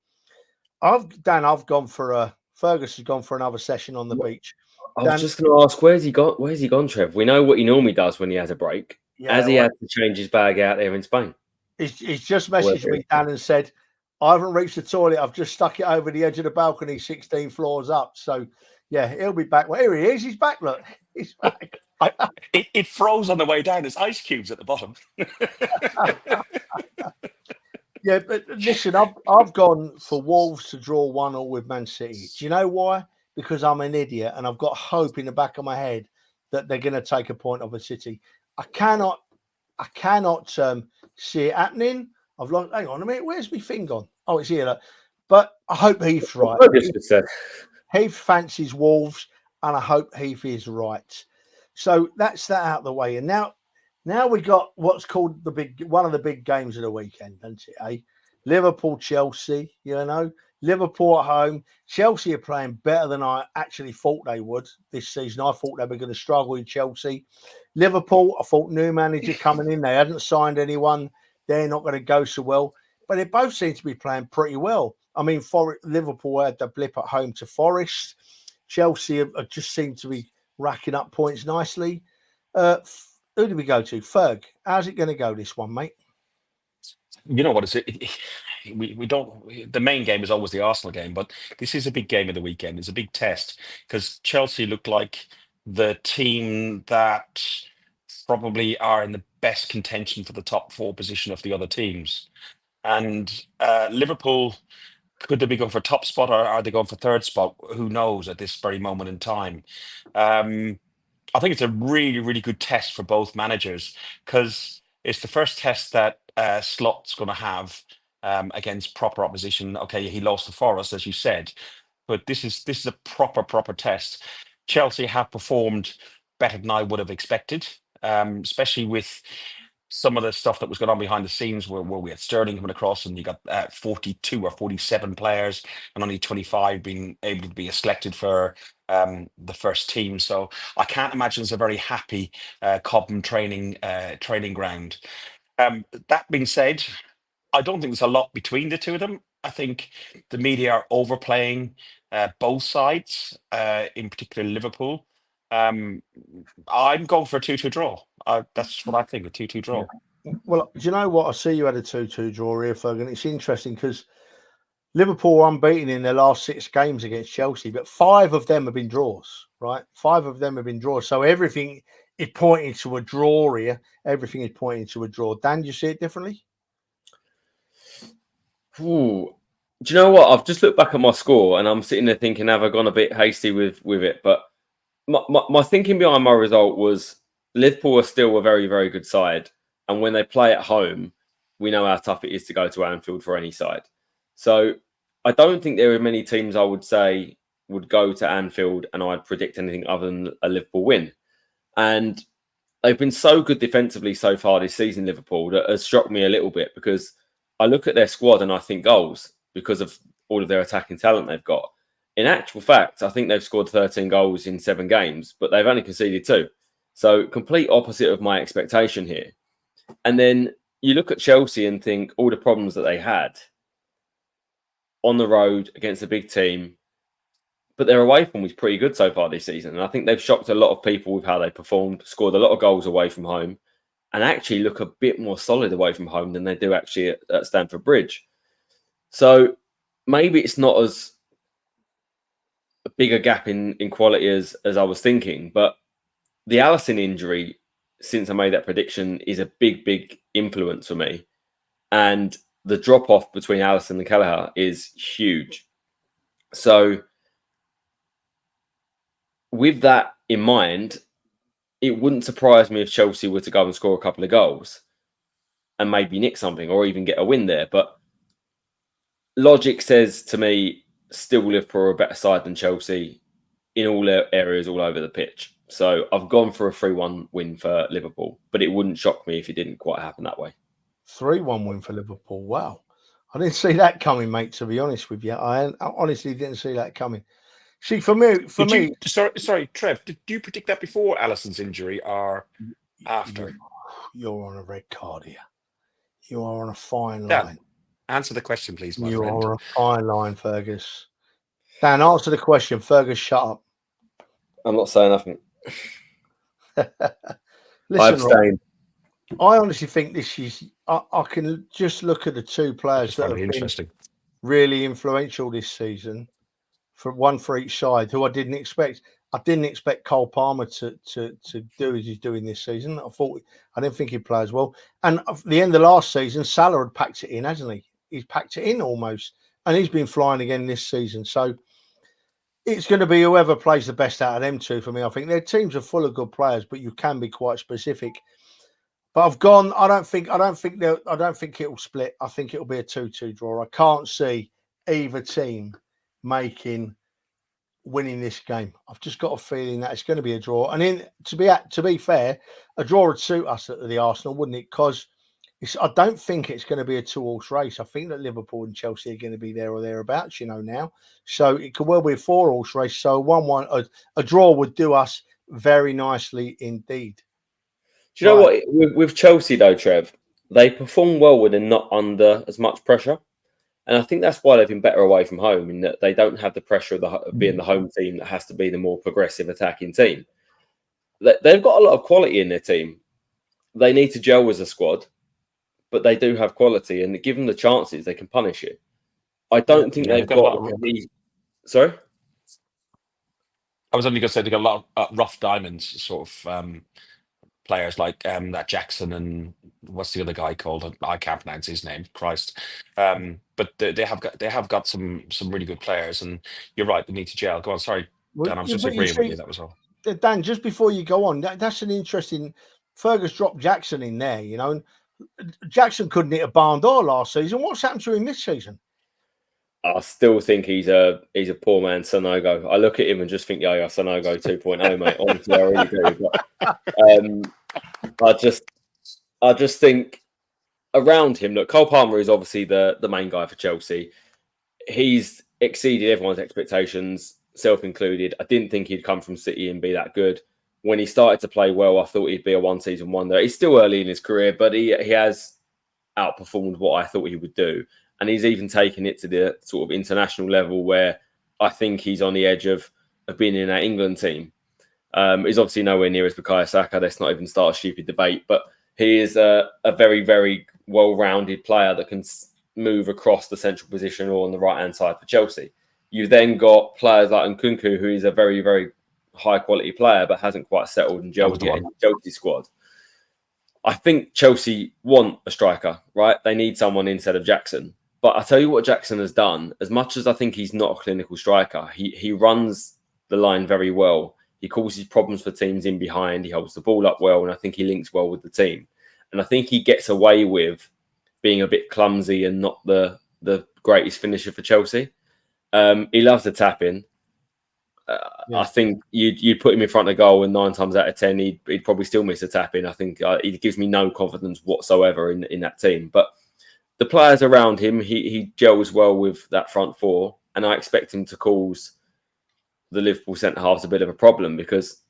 Speaker 1: Fergus has gone for another session on the beach.
Speaker 4: I was just going to ask, where's he gone, Trev? We know what he normally does when he has a break. Has he had to change his bag out there in Spain?
Speaker 1: He's just messaged me, Dan, and said, I haven't reached the toilet. I've just stuck it over the edge of the balcony 16 floors up. So, yeah, he'll be back. Well, here he is. He's back, look. He's back.
Speaker 3: It froze on the way down. There's ice cubes at the bottom.
Speaker 1: Yeah, but listen, I've gone for Wolves to draw 1-1 with Man City. Do you know why? Because I'm an idiot and I've got hope in the back of my head that they're going to take a point off a City. I cannot see it happening. I've lost. Hang on a minute. Where's my thing gone? Oh, it's here. Look. But I hope Heath's right. Heath fancies Wolves, and I hope Heath is right. So that's that out of the way. And now we got what's called one of the big games of the weekend, isn't it? Eh? Liverpool, Chelsea. Liverpool at home. Chelsea are playing better than I actually thought they would this season. I thought they were going to struggle in Chelsea. Liverpool, I thought new manager coming in. They hadn't signed anyone. They're not going to go so well. But they both seem to be playing pretty well. I mean, Liverpool had the blip at home to Forest. Chelsea have just seemed to be racking up points nicely. Who do we go to? Ferg, how's it going to go this one, mate?
Speaker 3: You know what is it? We don't. The main game is always the Arsenal game, but this is a big game of the weekend. It's a big test because Chelsea look like the team that probably are in the best contention for the top 4 position of the other teams, and Liverpool. Could they be going for top spot or are they going for 3rd spot? Who knows at this very moment in time? I think it's a really, really good test for both managers because it's the first test that Slot's going to have against proper opposition. Okay, he lost to Forest, as you said, but this is a proper test. Chelsea have performed better than I would have expected, especially with some of the stuff that was going on behind the scenes where we had Sterling coming across and you got 42 or 47 players and only 25 being able to be selected for the first team. So I can't imagine it's a very happy Cobham training ground. That being said, I don't think there's a lot between the two of them. I think the media are overplaying both sides, in particular Liverpool. I'm going for a 2-2 draw. That's what I think, a 2-2 draw.
Speaker 1: Well, do you know what? I see you had a 2-2 draw here, Ferg, and it's interesting because Liverpool are unbeaten in their last 6 games against Chelsea, but 5 of them have been draws, right? 5 of them have been draws. So everything is pointing to a draw here. Everything is pointing to a draw. Dan, do you see it differently?
Speaker 4: Ooh. Do you know what? I've just looked back at my score and I'm sitting there thinking, have I gone a bit hasty with it? But my thinking behind my result was Liverpool are still a very, very good side. And when they play at home, we know how tough it is to go to Anfield for any side. So I don't think there are many teams I would say would go to Anfield and I'd predict anything other than a Liverpool win. And they've been so good defensively so far this season, Liverpool, that has shocked me a little bit because I look at their squad and I think goals because of all of their attacking talent they've got. In actual fact, I think they've scored 13 goals in 7 games, but they've only conceded 2. So complete opposite of my expectation here. And then you look at Chelsea and think all the problems that they had on the road against a big team, but their away form was pretty good so far this season. And I think they've shocked a lot of people with how they performed, scored a lot of goals away from home, and actually look a bit more solid away from home than they do actually at Stamford Bridge. So maybe it's not as a bigger gap in quality as I was thinking, but the Alisson injury, since I made that prediction, is a big influence for me. And the drop-off between Alisson and Kelleher is huge. So with that in mind, it wouldn't surprise me if Chelsea were to go and score a couple of goals and maybe nick something or even get a win there. But logic says to me, still Liverpool are a better side than Chelsea in all areas all over the pitch. So I've gone for a 3-1 win for Liverpool, but it wouldn't shock me if it didn't quite happen that way.
Speaker 1: 3-1 win for Liverpool. Wow. I didn't see that coming, mate, to be honest with you. I honestly didn't see that coming. See, for me...
Speaker 3: Sorry, Trev, did you predict that before Alisson's injury or after?
Speaker 1: You're on a red card here. You are on a fine
Speaker 3: Dan,
Speaker 1: line.
Speaker 3: answer the question, please, my
Speaker 1: You
Speaker 3: friend.
Speaker 1: are on a fine line, Fergus. Dan, answer the question. Fergus, shut up.
Speaker 4: I'm not saying nothing.
Speaker 1: Listen,
Speaker 4: I abstain.
Speaker 1: I honestly think this is... I can just look at the 2 players that have been really influential this season, for one for each side, who I didn't expect. I didn't expect Cole Palmer to do as he's doing this season. I didn't think he'd play as well. And at the end of last season, Salah had packed it in, hasn't he? He's packed it in almost, and he's been flying again this season. So it's going to be whoever plays the best out of them 2 for me. I think their teams are full of good players, but you can be quite specific. But I've gone. I don't think it'll split. I think it'll be a 2-2 draw. I can't see either team winning this game. I've just got a feeling that it's going to be a draw. And to be fair, a draw would suit us at the Arsenal, wouldn't it? Because I don't think it's going to be a 2-horse race. I think that Liverpool and Chelsea are going to be there or thereabouts, now. So it could well be a 4-horse race. So 1-1, a draw would do us very nicely indeed.
Speaker 4: Do you know what? With Chelsea, though, Trev, they perform well when they're not under as much pressure. And I think that's why they've been better away from home, in that they don't have the pressure of being the home team that has to be the more progressive attacking team. They've got a lot of quality in their team. They need to gel as a squad, but they do have quality. And given the chances, they can punish it. I don't think they've got... Sorry?
Speaker 3: I was only going to say they've got a lot of rough diamonds, sort of... players like that Jackson and what's the other guy called? I can't pronounce his name. Christ, but they have got some really good players, and you're right. They need to gel. Go on, sorry, Dan. I was just agreeing with you. That was all.
Speaker 1: Dan, just before you go on, that's an interesting. Fergus dropped Jackson in there, and Jackson couldn't hit a barn door last season. What's happened to him this season?
Speaker 4: I still think he's a poor man Sonogo. I look at him and just think, yeah, Sonogo 2.0, mate. Honestly, I really do. But, I just think around him, look, Cole Palmer is obviously the main guy for Chelsea. He's exceeded everyone's expectations, self included. I didn't think he'd come from City and be that good. When he started to play well, I thought he'd be a one-season wonder. He's still early in his career, but he has outperformed what I thought he would do. And he's even taken it to the sort of international level where I think he's on the edge of being in that England team. He's obviously nowhere near as Bukayo Saka. Let's not even start a stupid debate. But he is a very, very well-rounded player that can move across the central position or on the right-hand side for Chelsea. You've then got players like Nkunku, who is a very, very high-quality player but hasn't quite settled and gelled yet in the Chelsea squad. I think Chelsea want a striker, right? They need someone instead of Jackson. But I tell you what Jackson has done, as much as I think he's not a clinical striker, he runs the line very well. He causes problems for teams in behind. He holds the ball up well, and I think he links well with the team. And I think he gets away with being a bit clumsy and not the greatest finisher for Chelsea. He loves to tap in. I think you'd put him in front of goal, and 9 times out of 10, he'd probably still miss a tap in. I think he gives me no confidence whatsoever in that team. But the players around him, he gels well with that front four, and I expect him to cause the Liverpool centre halves a bit of a problem, because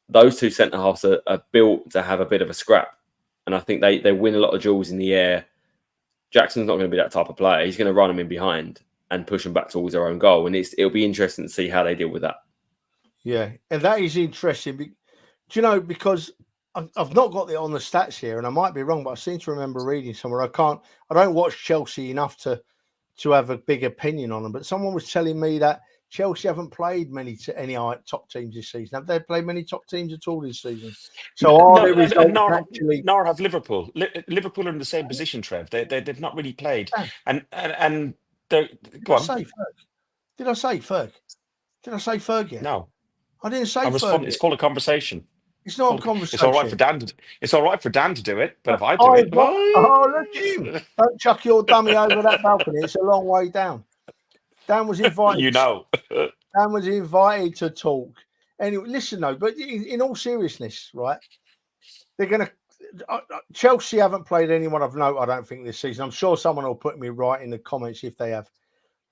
Speaker 4: those two centre halves are built to have a bit of a scrap, and I think they win a lot of duels in the air. Jackson's not going to be that type of player. He's going to run them in behind and push them back towards their own goal, and it'll be interesting to see how they deal with that. Yeah,
Speaker 1: and that is interesting. Do you know, because I've not got it on the stats here, and I might be wrong, but I seem to remember reading somewhere. I don't watch Chelsea enough to have a big opinion on them, but someone was telling me that Chelsea haven't played any top teams this season. Have they played many top teams at all this season? So
Speaker 3: nor have Liverpool. Liverpool are in the same position, Trev. They've not really played, and they're. Go on.
Speaker 1: Did I say Ferg? Did I say Ferg yet?
Speaker 3: No,
Speaker 1: I didn't say Ferg.
Speaker 3: It's called a conversation.
Speaker 1: It's not a conversation.
Speaker 3: It's all right for Dan. It's all right for Dan to do it, but if I do it,
Speaker 1: look, Jim! Don't chuck your dummy over that balcony. It's a long way down. Dan was invited. Dan was invited to talk. Anyway, listen though, but in all seriousness, right? They're going to. Chelsea haven't played anyone of note, I don't think, this season. I'm sure someone will put me right in the comments if they have.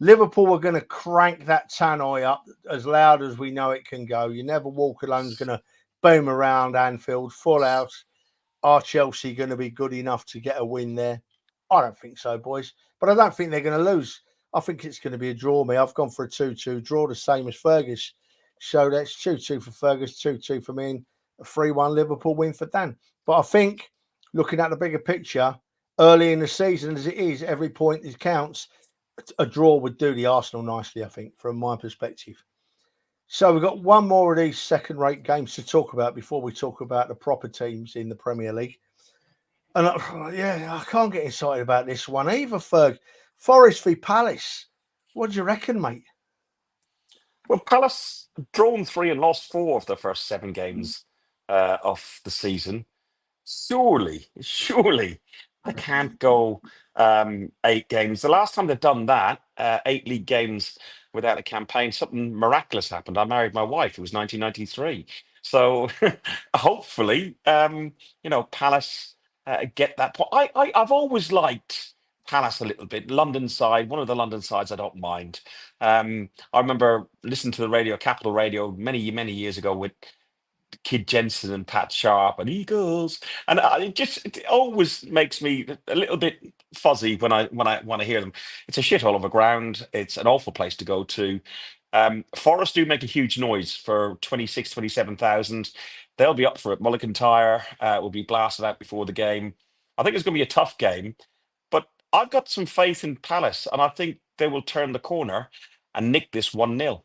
Speaker 1: Liverpool are going to crank that tannoy up as loud as we know it can go. You never walk alone is going to boom around Anfield, full house. Are Chelsea going to be good enough to get a win there? I don't think so, boys. But I don't think they're going to lose. I think it's going to be a draw. I've gone for a 2-2 draw, the same as Fergus. So that's 2-2 for Fergus, 2-2 for me, and a 3-1 Liverpool win for Dan. But I think, looking at the bigger picture, early in the season as it is, every point that counts. A draw would do the Arsenal nicely, I think, from my perspective. So we've got one more of these second-rate games to talk about before we talk about the proper teams in the Premier League. And I can't get excited about this one either, Ferg. Forest v Palace. What do you reckon, mate?
Speaker 3: Well, Palace drawn 3 and lost 4 of the first 7 games of the season. Surely they can't go 8 games. The last time they've done that, 8 league games without a campaign, something miraculous happened. I married my wife. It was 1993. So hopefully, Palace get that point. I've always liked Palace a little bit. London side, one of the London sides I don't mind. I remember listening to the radio, Capital Radio, many years ago with Kid Jensen and Pat Sharp and Eagles, and it always makes me a little bit fuzzy when I want to hear them. It's a shithole of a ground. It's an awful place to go to. Forest do make a huge noise for 27,000. They'll be up for it. Mulligan Tyre will be blasted out before the game. I think it's going to be a tough game, but I've got some faith in Palace, and I think they will turn the corner and nick this 1-0.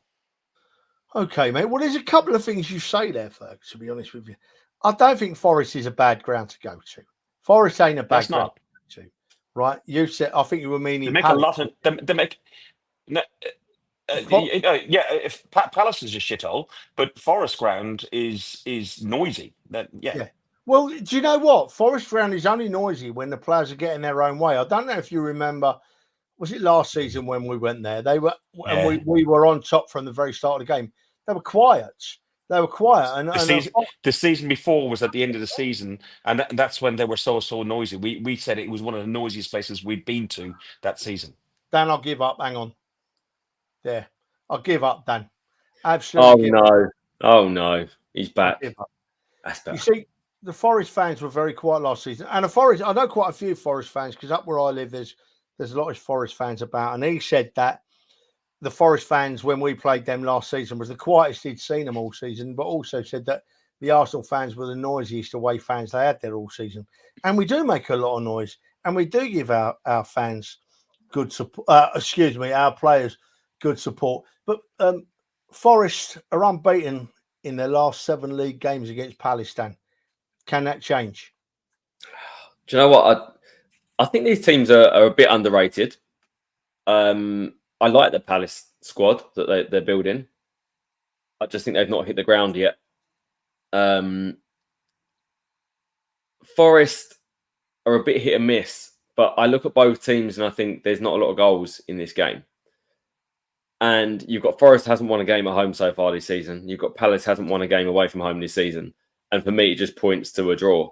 Speaker 1: Okay, mate. Well, there's a couple of things you say there, Ferg, to be honest with you. I don't think Forest is a bad ground to go to. Forest ain't a bad ground to go to, right? You said, I think you were meaning
Speaker 3: they make
Speaker 1: Palace.
Speaker 3: A lot of they make. If Palace is a shithole, but Forest ground is noisy. Yeah.
Speaker 1: Well, do you know what? Forest ground is only noisy when the players are getting their own way. I don't know if you remember. Was it last season when we went there? They were, and we were on top from the very start of the game. They were quiet. And
Speaker 3: the season before was at the end of the season, and that's when they were so noisy. We said it was one of the noisiest places we'd been to that season.
Speaker 1: Dan, I'll give up. Hang on. There, I'll give up, Dan. Absolutely.
Speaker 4: Oh no, he's back.
Speaker 1: That's better. You see, the Forest fans were very quiet last season, and I know quite a few Forest fans because up where I live, there's a lot of Forest fans about, and he said that the Forest fans, when we played them last season, was the quietest he'd seen them all season, but also said that the Arsenal fans were the noisiest away fans they had there all season. And we do make a lot of noise, and we do give our fans good support, our players good support. But Forest are unbeaten in their last 7 league games against Palace. Can that change?
Speaker 4: Do you know what? I think these teams are a bit underrated. I like the Palace squad that they're building. I just think they've not hit the ground yet. Forest are a bit hit and miss, but I look at both teams and I think there's not a lot of goals in this game. And you've got Forest hasn't won a game at home so far this season. You've got Palace hasn't won a game away from home this season. And for me, it just points to a draw.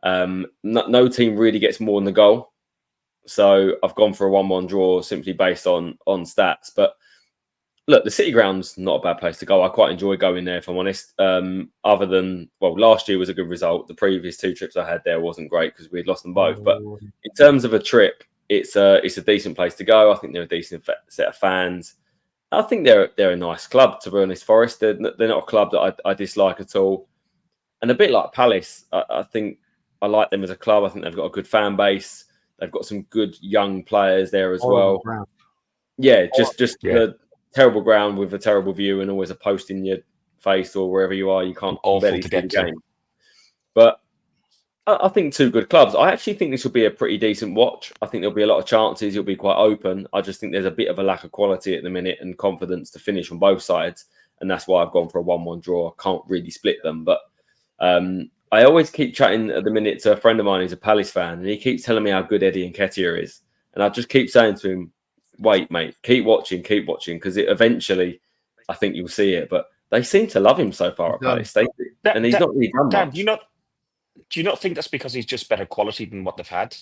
Speaker 4: No team really gets more than the goal. So I've gone for a 1-1 draw simply based on stats. But look, the City Ground's not a bad place to go. I quite enjoy going there, if I'm honest. Other than, well, last year was a good result. The previous 2 trips I had there wasn't great because we had lost them both. But in terms of a trip, it's a decent place to go. I think they're a decent set of fans. I think they're a nice club, to be honest. Forest, they're not a club that I dislike at all. And a bit like Palace, I think I like them as a club. I think they've got a good fan base. They've got some good young players there as well.
Speaker 1: Ground.
Speaker 4: Yeah, just the terrible ground with a terrible view and always a post in your face or wherever you are. You can't barely see the game. But I think 2 good clubs. I actually think this will be a pretty decent watch. I think there'll be a lot of chances. It'll be quite open. I just think there's a bit of a lack of quality at the minute and confidence to finish on both sides. And that's why I've gone for a 1-1 draw. I can't really split them. But I always keep chatting at the minute to a friend of mine who's a Palace fan. And he keeps telling me how good Eddie Nketiah is. And I just keep saying to him, wait, mate, keep watching, because eventually I think you'll see it. But they seem to love him so far at Palace. And he's not really done much.
Speaker 3: Do you not think that's because he's just better quality than what they've had?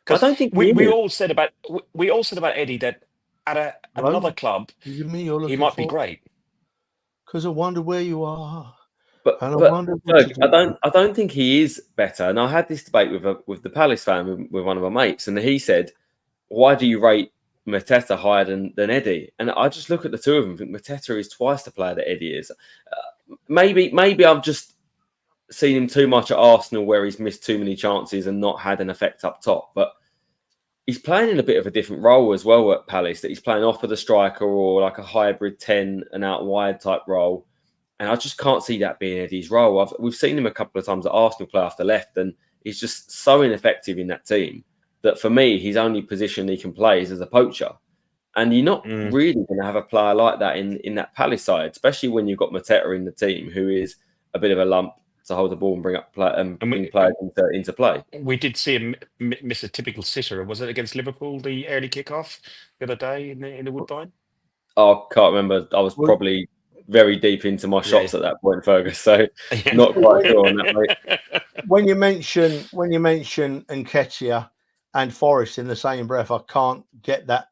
Speaker 4: I don't think
Speaker 3: we all said about Eddie that at another club he might be great.
Speaker 1: Because I wonder where you are.
Speaker 4: But I don't think he is better. And I had this debate with the Palace fan with one of my mates, and he said, "Why do you rate Mateta higher than Eddie?" And I just look at the 2 of them and think Mateta is twice the player that Eddie is. Maybe I've just seen him too much at Arsenal where he's missed too many chances and not had an effect up top. But he's playing in a bit of a different role as well at Palace, that he's playing off of the striker or like a hybrid 10 and out wide type role. And I just can't see that being Eddie's role. We've seen him a couple of times at Arsenal play off the left, and he's just so ineffective in that team that for me, his only position he can play is as a poacher. And you're not really going to have a player like that in that Palace side, especially when you've got Mateta in the team, who is a bit of a lump to hold the ball and bring players into play.
Speaker 3: We did see him miss a typical sitter. Was it against Liverpool, the early kickoff the other day in the Woodbine?
Speaker 4: Oh, I can't remember. I was probably very deep into my shots at that point, Fergus. So not quite sure on that, mate.
Speaker 1: When you mention Nketiah and Forest in the same breath, I can't get that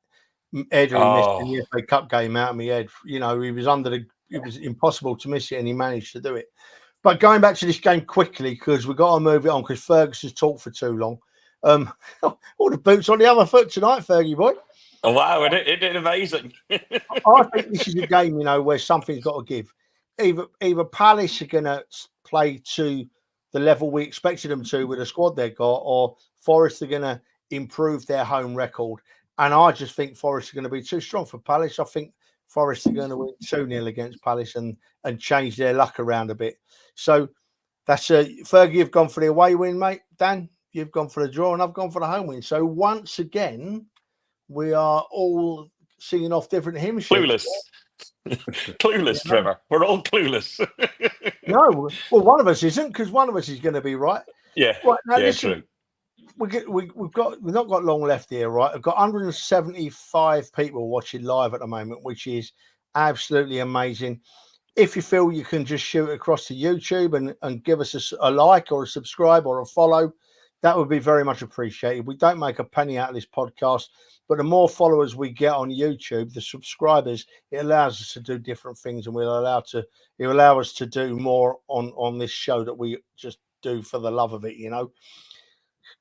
Speaker 1: header he missed in the FA Cup game out of my head. You know, it was impossible to miss it, and he managed to do it. But going back to this game quickly, because we've got to move it on, because Fergus has talked for too long. All the boots on the other foot tonight, Fergie boy.
Speaker 3: Oh, wow, it did amazing.
Speaker 1: I think this is a game, where something's got to give. Either Palace are going to play to the level we expected them to with the squad they've got, or Forest are going to improve their home record. And I just think Forest are going to be too strong for Palace. I think Forest are going to win 2-0 against Palace and change their luck around a bit. So that's Fergie, you've gone for the away win, mate. Dan, you've gone for the draw, and I've gone for the home win. So once again, we are all singing off different hymn sheets.
Speaker 3: Clueless, Trevor. We're all clueless.
Speaker 1: No, well, one of us isn't, because one of us is going to be right.
Speaker 3: Yeah.
Speaker 1: Right, now,
Speaker 3: listen,
Speaker 1: true. We've not got long left here, right? I've got 175 people watching live at the moment, which is absolutely amazing. If you feel you can just shoot across to YouTube and give us a like or a subscribe or a follow, that would be very much appreciated. We don't make a penny out of this podcast, but the more followers we get on YouTube, the subscribers, it allows us to do different things, and it will allow us to do more on this show that we just do for the love of it,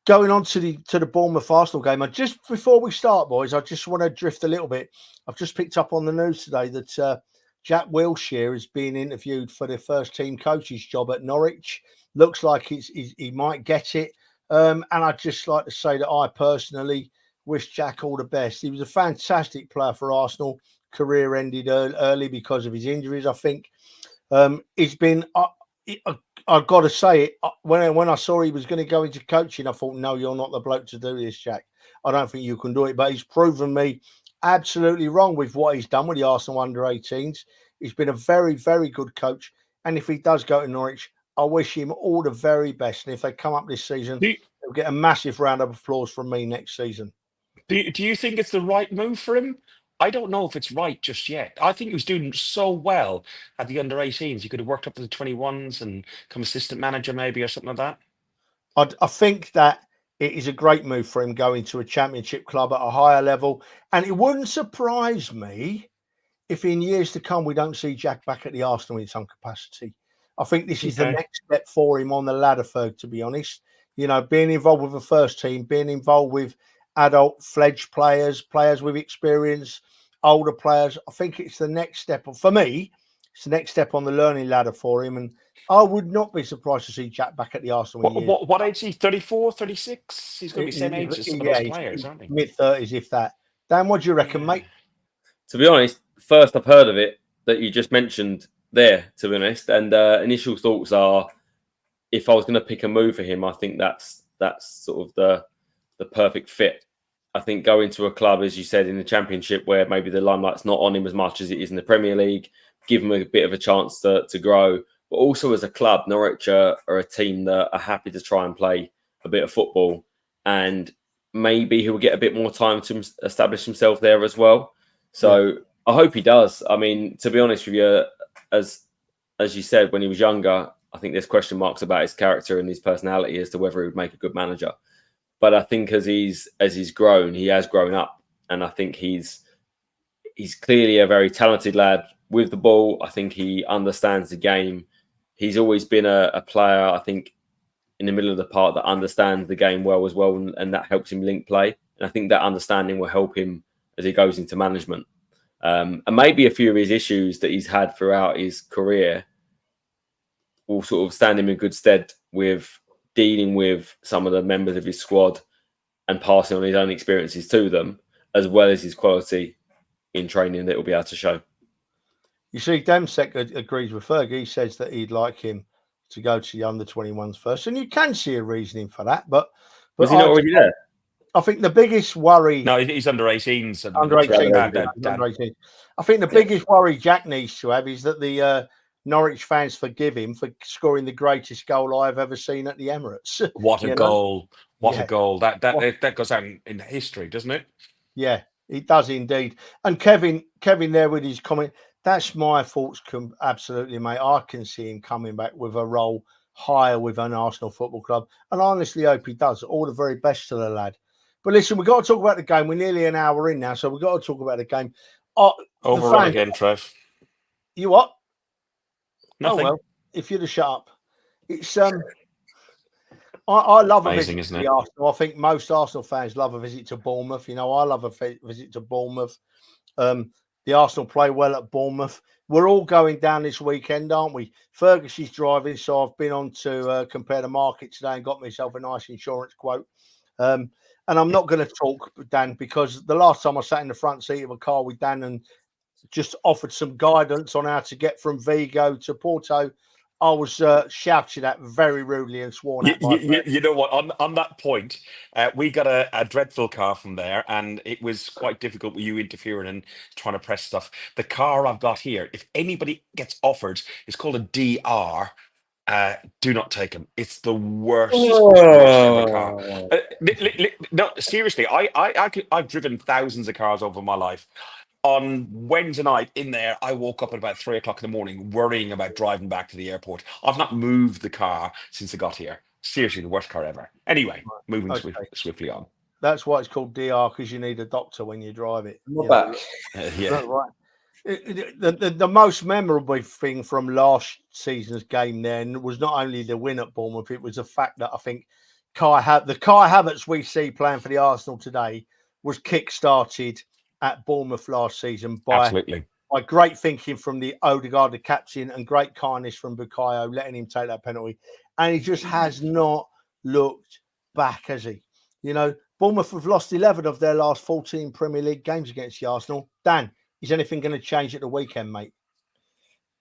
Speaker 1: Going on to the Bournemouth Arsenal game, and just before we start, boys, I just want to drift a little bit. I've just picked up on the news today that Jack Wilshere is being interviewed for the first team coach's job at Norwich. Looks like he might get it. And I'd just like to say that I personally wish Jack all the best. He was a fantastic player for Arsenal. Career ended early because of his injuries, I think. He's been... I've got to say it. When I saw he was going to go into coaching, I thought, no, you're not the bloke to do this, Jack. I don't think you can do it. But he's proven me absolutely wrong with what he's done with the Arsenal under-18s. He's been a very, very good coach. And if he does go to Norwich, I wish him all the very best. And if they come up this season, they'll get a massive round of applause from me next season.
Speaker 3: Do you think it's the right move for him? I don't know if it's right just yet. I think he was doing so well at the under-18s. He could have worked up to the 21s and become assistant manager maybe or something like that.
Speaker 1: I think that it is a great move for him going to a championship club at a higher level. And it wouldn't surprise me if in years to come we don't see Jack back at the Arsenal in some capacity. I think this is the next step for him on the ladder, Ferg, to be honest. You know, being involved with the first team, being involved with adult fledged players, players with experience, older players. I think it's the next step. For me, it's the next step on the learning ladder for him. And I would not be surprised to see Jack back at the Arsenal in years.
Speaker 3: What age is he? 34, 36? He's going to be the same age as some of those players, aren't he?
Speaker 1: Mid-30s, if that. Dan, what do you reckon, mate?
Speaker 4: To be honest, first I've heard of it that you just mentioned there, to be honest. And initial thoughts are, if I was going to pick a move for him, I think that's sort of the perfect fit. I think going to a club, as you said, in the Championship, where maybe the limelight's not on him as much as it is in the Premier League, give him a bit of a chance to grow. But also as a club, Norwich are a team that are happy to try and play a bit of football. And maybe he'll get a bit more time to establish himself there as well. So I hope he does. I mean, to be honest with you, as you said, when he was younger, I think there's question marks about his character and his personality as to whether he would make a good manager. But I think as he's grown, he has grown up. And I think he's clearly a very talented lad with the ball. I think he understands the game. He's always been a player, I think, in the middle of the park that understands the game well as well. And that helps him link play. And I think that understanding will help him as he goes into management. And maybe a few of his issues that he's had throughout his career will sort of stand him in good stead with dealing with some of the members of his squad and passing on his own experiences to them, as well as his quality in training that he'll be able to show.
Speaker 1: You see, Demsek agrees with Ferg. He says that he'd like him to go to the under-21s first, and you can see a reasoning for that. But
Speaker 4: was he not already there?
Speaker 1: I think the biggest worry...
Speaker 3: No, he's under 18s.
Speaker 1: Under 18. I think the biggest worry Jack needs to have is that the Norwich fans forgive him for scoring the greatest goal I've ever seen at the Emirates.
Speaker 3: What a goal. What a goal. That goes down in history, doesn't it?
Speaker 1: Yeah, it does indeed. And Kevin there with his comment, that's my thoughts absolutely, mate. I can see him coming back with a role higher with an Arsenal Football Club. And I honestly hope he does. All the very best to the lad. But listen, we've got to talk about the game. We're nearly an hour in now, so we've got to talk about the game.
Speaker 3: Overrun again, Trev.
Speaker 1: You what?
Speaker 3: Nothing.
Speaker 1: Oh, well, if you'd have shut up. It's I love
Speaker 3: amazing,
Speaker 1: a visit
Speaker 3: isn't
Speaker 1: to
Speaker 3: it?
Speaker 1: the Arsenal. I think most Arsenal fans love a visit to Bournemouth. You know, I love a visit to Bournemouth. The Arsenal play well at Bournemouth. We're all going down this weekend, aren't we? Fergus is driving, so I've been on to compare the market today and got myself a nice insurance quote. And I'm not going to talk, Dan, because the last time I sat in the front seat of a car with Dan and just offered some guidance on how to get from Vigo to Porto, I was shouted at very rudely and sworn at.
Speaker 3: You know what? On that point, we got a dreadful car from there, and it was quite difficult with you interfering and trying to press stuff. The car I've got here, if anybody gets offered, it's called a DR. Do not take them. It's the worst ever car. No, seriously, I've driven thousands of cars over my life. On Wednesday night in there, I woke up at about 3 o'clock in the morning worrying about driving back to the airport. I've not moved the car since I got here. Seriously, the worst car ever. Anyway, moving swiftly on.
Speaker 1: That's why it's called DR, because you need a doctor when you drive it.
Speaker 4: Back.
Speaker 3: Yeah.
Speaker 1: Right. The most memorable thing from last season's game then was not only the win at Bournemouth, it was the fact that I think the Kai Havertz we see playing for the Arsenal today was kick-started at Bournemouth last season by great thinking from the Odegaard, the captain, and great kindness from Bukayo, letting him take that penalty. And he just has not looked back, has he? You know, Bournemouth have lost 11 of their last 14 Premier League games against the Arsenal. Dan, is anything going to change at the weekend, mate?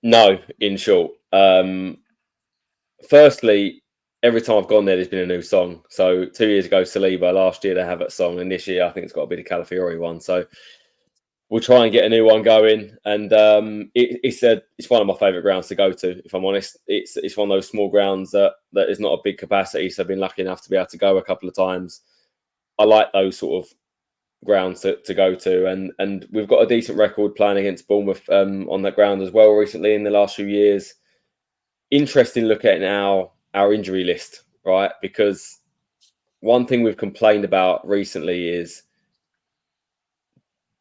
Speaker 4: No, in short. Firstly, every time I've gone there's been a new song. So 2 years ago, Saliba. Last year, they have that song. And this year, I think it's got to be the Calafiori one. So we'll try and get a new one going. And it's one of my favourite grounds to go to, if I'm honest. It's one of those small grounds that is not a big capacity. So I've been lucky enough to be able to go a couple of times. I like those sort of grounds to go to, and we've got a decent record playing against Bournemouth on that ground as well recently in the last few years. Interesting look at now our injury list, right? Because one thing we've complained about recently is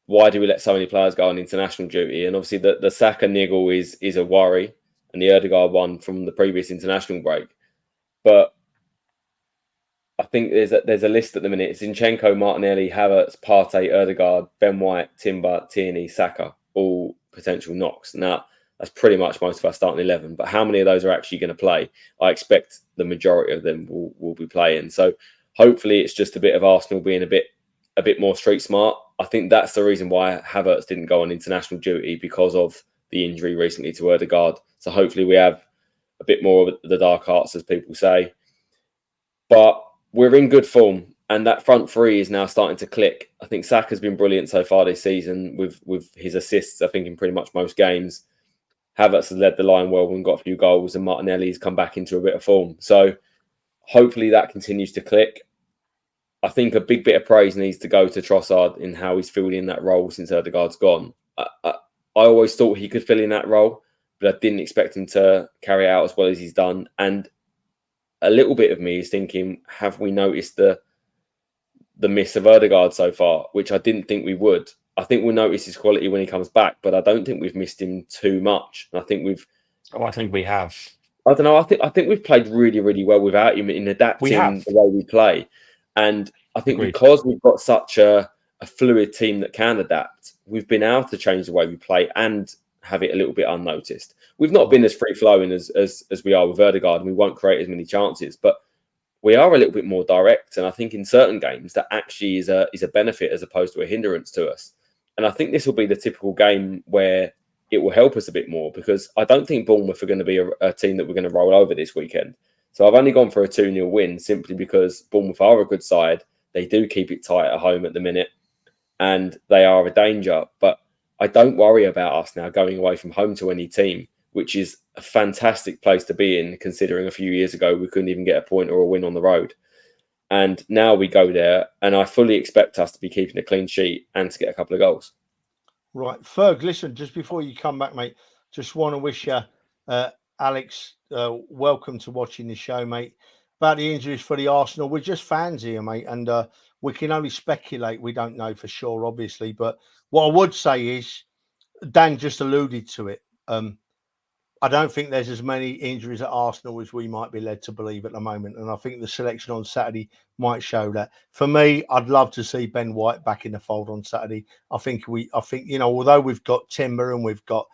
Speaker 4: why do we let so many players go on international duty? And obviously the Saka niggle is a worry, and the Ødegaard one from the previous international break. But I think there's a list at the minute. It's Zinchenko, Martinelli, Havertz, Partey, Ødegaard, Ben White, Timber, Tierney, Saka, all potential knocks. Now, that's pretty much most of our starting 11. But how many of those are actually going to play? I expect the majority of them will be playing. So hopefully it's just a bit of Arsenal being a bit more street smart. I think that's the reason why Havertz didn't go on international duty, because of the injury recently to Ødegaard. So hopefully we have a bit more of the dark arts, as people say. But we're in good form, and that front three is now starting to click. I think Saka's been brilliant so far this season with his assists, I think, in pretty much most games. Havertz has led the line well and got a few goals, and Martinelli's come back into a bit of form. So hopefully that continues to click. I think a big bit of praise needs to go to Trossard in how he's filled in that role since Ødegaard's gone. I always thought he could fill in that role, but I didn't expect him to carry it out as well as he's done. And a little bit of me is thinking, have we noticed the miss of Ødegaard so far, which I didn't think we would. I think we'll notice his quality when he comes back, but I don't think we've missed him too much. And I think we've...
Speaker 3: Oh, I think we have.
Speaker 4: I don't know. I think we've played really, really well without him in adapting the way we play. And I think because we've got such a fluid team that can adapt, we've been able to change the way we play and have it a little bit unnoticed. We've not been as free-flowing as we are with Ødegaard, and we won't create as many chances, but we are a little bit more direct. And I think in certain games that actually is a benefit as opposed to a hindrance to us. And I think this will be the typical game where it will help us a bit more, because I don't think Bournemouth are going to be a team that we're going to roll over this weekend. So I've only gone for a 2-0 win simply because Bournemouth are a good side. They do keep it tight at home at the minute, and they are a danger. But I don't worry about us now going away from home to any team, which is a fantastic place to be in, considering a few years ago we couldn't even get a point or a win on the road. And now we go there, and I fully expect us to be keeping a clean sheet and to get a couple of goals.
Speaker 1: Right. Ferg, listen, just before you come back, mate, just want to wish you, Alex, welcome to watching the show, mate. About the injuries for the Arsenal, we're just fans here, mate, and we can only speculate. We don't know for sure, obviously. But what I would say is, Dan just alluded to it. I don't think there's as many injuries at Arsenal as we might be led to believe at the moment. And I think the selection on Saturday might show that. For me, I'd love to see Ben White back in the fold on Saturday. I think, you know, although we've got Timber and we've got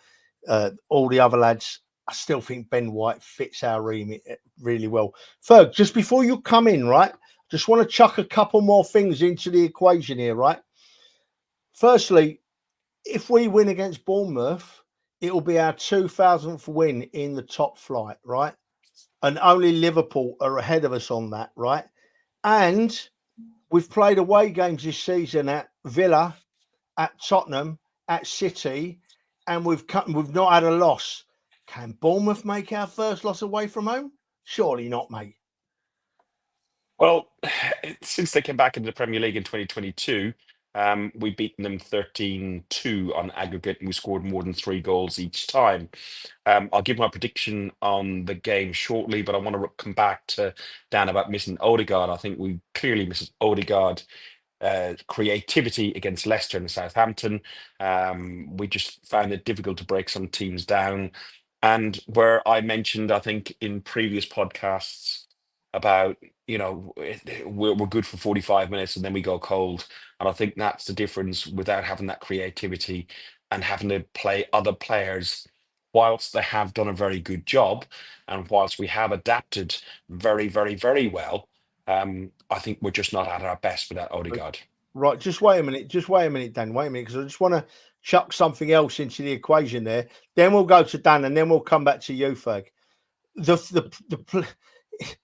Speaker 1: all the other lads, I still think Ben White fits our remit really well. Ferg, just before you come in, right, just want to chuck a couple more things into the equation here, right? Firstly, if we win against Bournemouth, it will be our 2000th win in the top flight, right? And only Liverpool are ahead of us on that, right? And we've played away games this season at Villa, at Tottenham, at City, and we've not had a loss. Can Bournemouth make our first loss away from home? Surely not, mate.
Speaker 3: Well, since they came back into the Premier League in 2022, we've beaten them 13-2 on aggregate, and we scored more than 3 goals each time. I'll give my prediction on the game shortly, but I want to come back to Dan about missing Ødegaard. I think we clearly missed Ødegaard. Creativity against Leicester and Southampton. We just found it difficult to break some teams down. And where I mentioned, I think in previous podcasts about, you know, we're good for 45 minutes and then we go cold. And I think that's the difference without having that creativity and having to play other players, whilst they have done a very good job and whilst we have adapted very, very, very well. I think we're just not at our best without Ødegaard.
Speaker 1: Right, just wait a minute, Dan. Wait a minute, because I just want to chuck something else into the equation there. Then we'll go to Dan, and then we'll come back to you, Ferg.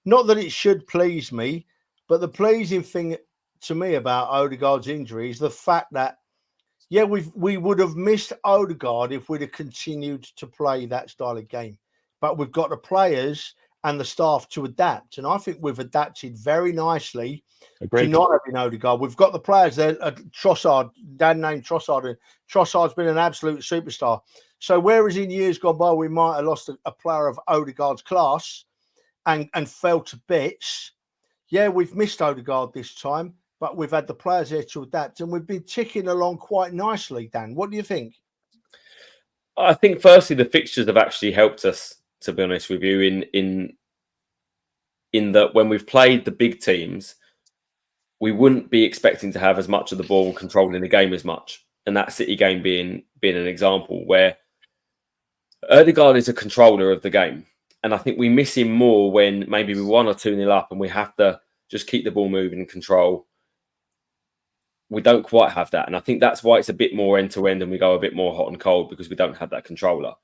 Speaker 1: Not that it should please me, but the pleasing thing to me about Ødegaard's injury is the fact that, yeah, we would have missed Ødegaard if we'd have continued to play that style of game. But we've got the players and the staff to adapt. And I think we've adapted very nicely to not having Ødegaard. We've got the players there. Trossard, Dan named Trossard, and Trossard's been an absolute superstar. So whereas in years gone by, we might have lost a player of Ødegaard's class and fell to bits, yeah, we've missed Ødegaard this time. but we've had the players there to adapt, and we've been ticking along quite nicely. Dan, what do you think?
Speaker 4: I think firstly the fixtures have actually helped us, to be honest with you, in that when we've played the big teams, we wouldn't be expecting to have as much of the ball and controlling the game as much. And that City game being an example where Ødegaard is a controller of the game. And I think we miss him more when maybe we're 1 or 2-0 up and we have to just keep the ball moving and control. We don't quite have that. And I think that's why it's a bit more end-to-end and we go a bit more hot and cold, because we don't have that controller.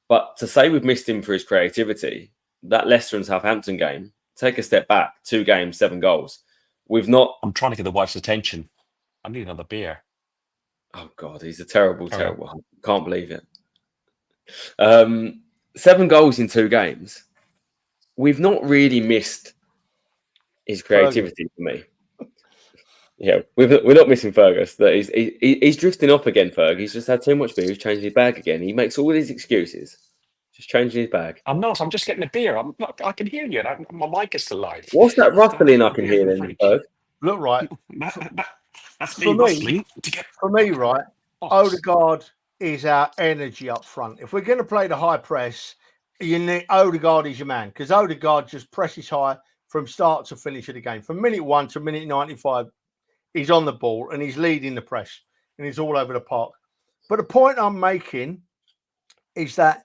Speaker 4: But to say we've missed him for his creativity, that Leicester and Southampton game, take a step back, 2 games, 7 goals. We've not...
Speaker 3: I'm trying to get the wife's attention. I need another beer.
Speaker 4: Oh, God, he's a terrible. Can't believe it. 7 goals in 2 games. We've not really missed his creativity for me. Yeah, we're not missing Fergus. That he's drifting off again, Ferg. He's just had too much beer. He's changing his bag again. He makes all these excuses. Just changing his bag.
Speaker 3: I'm not. I'm just getting a beer. I can hear you. My mic is still live.
Speaker 4: What's that rustling I can hear then, Ferg?
Speaker 1: Look, right.
Speaker 3: That's me rustling.
Speaker 1: For me, right, Ødegaard is our energy up front. If we're going to play the high press, you need Ødegaard is your man, because Ødegaard just presses high from start to finish of the game. From minute 1 to minute 95, he's on the ball and he's leading the press and he's all over the park. But the point I'm making is that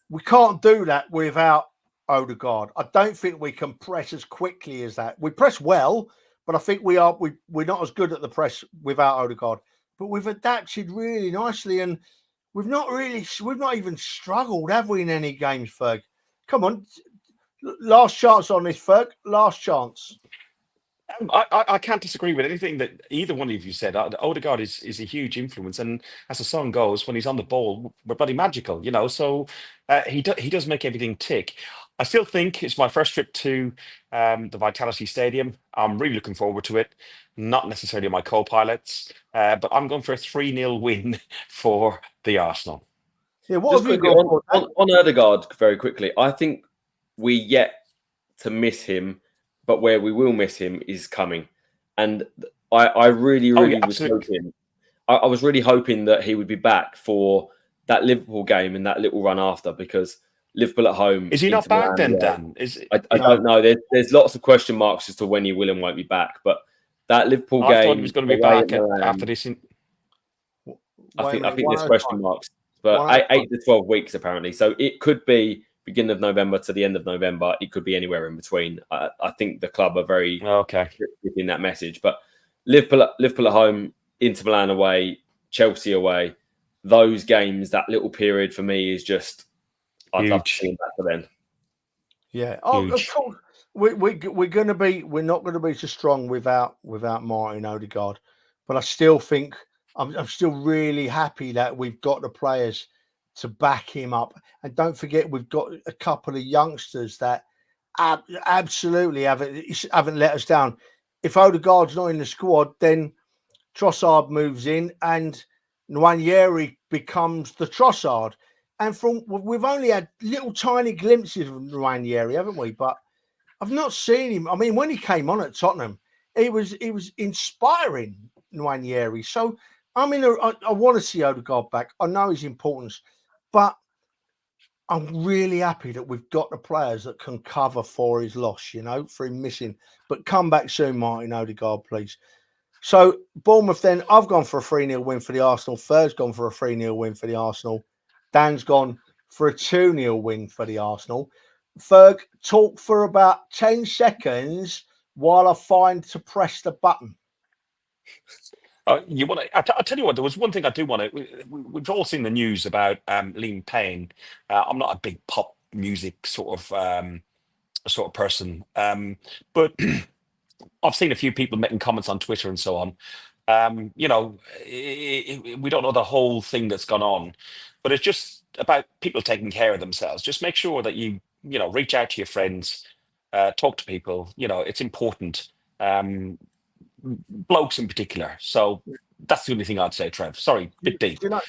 Speaker 1: we can't do that without Ødegaard. I don't think we can press as quickly as that. We press well, but I think we're not as good at the press without Ødegaard. But we've adapted really nicely, and we've not even struggled, have we, in any games, Ferg? Come on, last chance on this, Ferg. Last chance.
Speaker 3: I can't disagree with anything that either one of you said. Ødegaard is a huge influence, and as the song goes, when he's on the ball, we're bloody magical, you know. So he does make everything tick. I still think it's my first trip to the Vitality Stadium. I'm really looking forward to it. Not necessarily my co-pilots, but I'm going for a 3-0 win for the Arsenal.
Speaker 1: Yeah, what have you got
Speaker 4: on Ødegaard very quickly? I think we yet to miss him. But where we will miss him is coming. And I really was hoping. I was really hoping that he would be back for that Liverpool game and that little run after, because Liverpool at home.
Speaker 3: Is he not back then, Dan?
Speaker 4: I don't know. There's lots of question marks as to when he will and won't be back. But that Liverpool game.
Speaker 3: I thought he was going to be back after this.
Speaker 4: I think there's question marks. But 8 to 12 weeks, apparently. So it could be beginning of November to the end of November. It could be anywhere in between. I think the club are very in that message. But Liverpool at home, Inter Milan away, Chelsea away, those games, that little period for me is just, I'd love to see him back for then.
Speaker 1: Yeah. Oh, of course. We're not going to be so strong without Martin Ødegaard. But I still think I'm still really happy that we've got the players to back him up. And don't forget, we've got a couple of youngsters that absolutely haven't let us down. If Ødegaard's not in the squad, then Trossard moves in and Nwaneri becomes the Trossard. And we've only had little tiny glimpses of Nwaneri, haven't we? But I've not seen him. I mean, when he came on at Tottenham, it was inspiring, Nwaneri. So I mean, I want to see Ødegaard back. I know his importance, but I'm really happy that we've got the players that can cover for his loss, you know, for him missing. But come back soon, Martin Ødegaard, please. So Bournemouth then, I've gone for a 3-0 win for the Arsenal. Ferg's gone for a 3-0 win for the Arsenal. Dan's gone for a 2-0 win for the Arsenal. Ferg, talk for about 10 seconds while I find to press the button.
Speaker 3: You want to? I'll tell you what. There was one thing I do want to. We've all seen the news about Liam Payne. I'm not a big pop music sort of person, but I've seen a few people making comments on Twitter and so on. You know, we don't know the whole thing that's gone on, but it's just about people taking care of themselves. Just make sure that you reach out to your friends, talk to people. You know, it's important. Blokes in particular. So that's the only thing I'd say, Trev. Sorry, bit deep.
Speaker 1: No,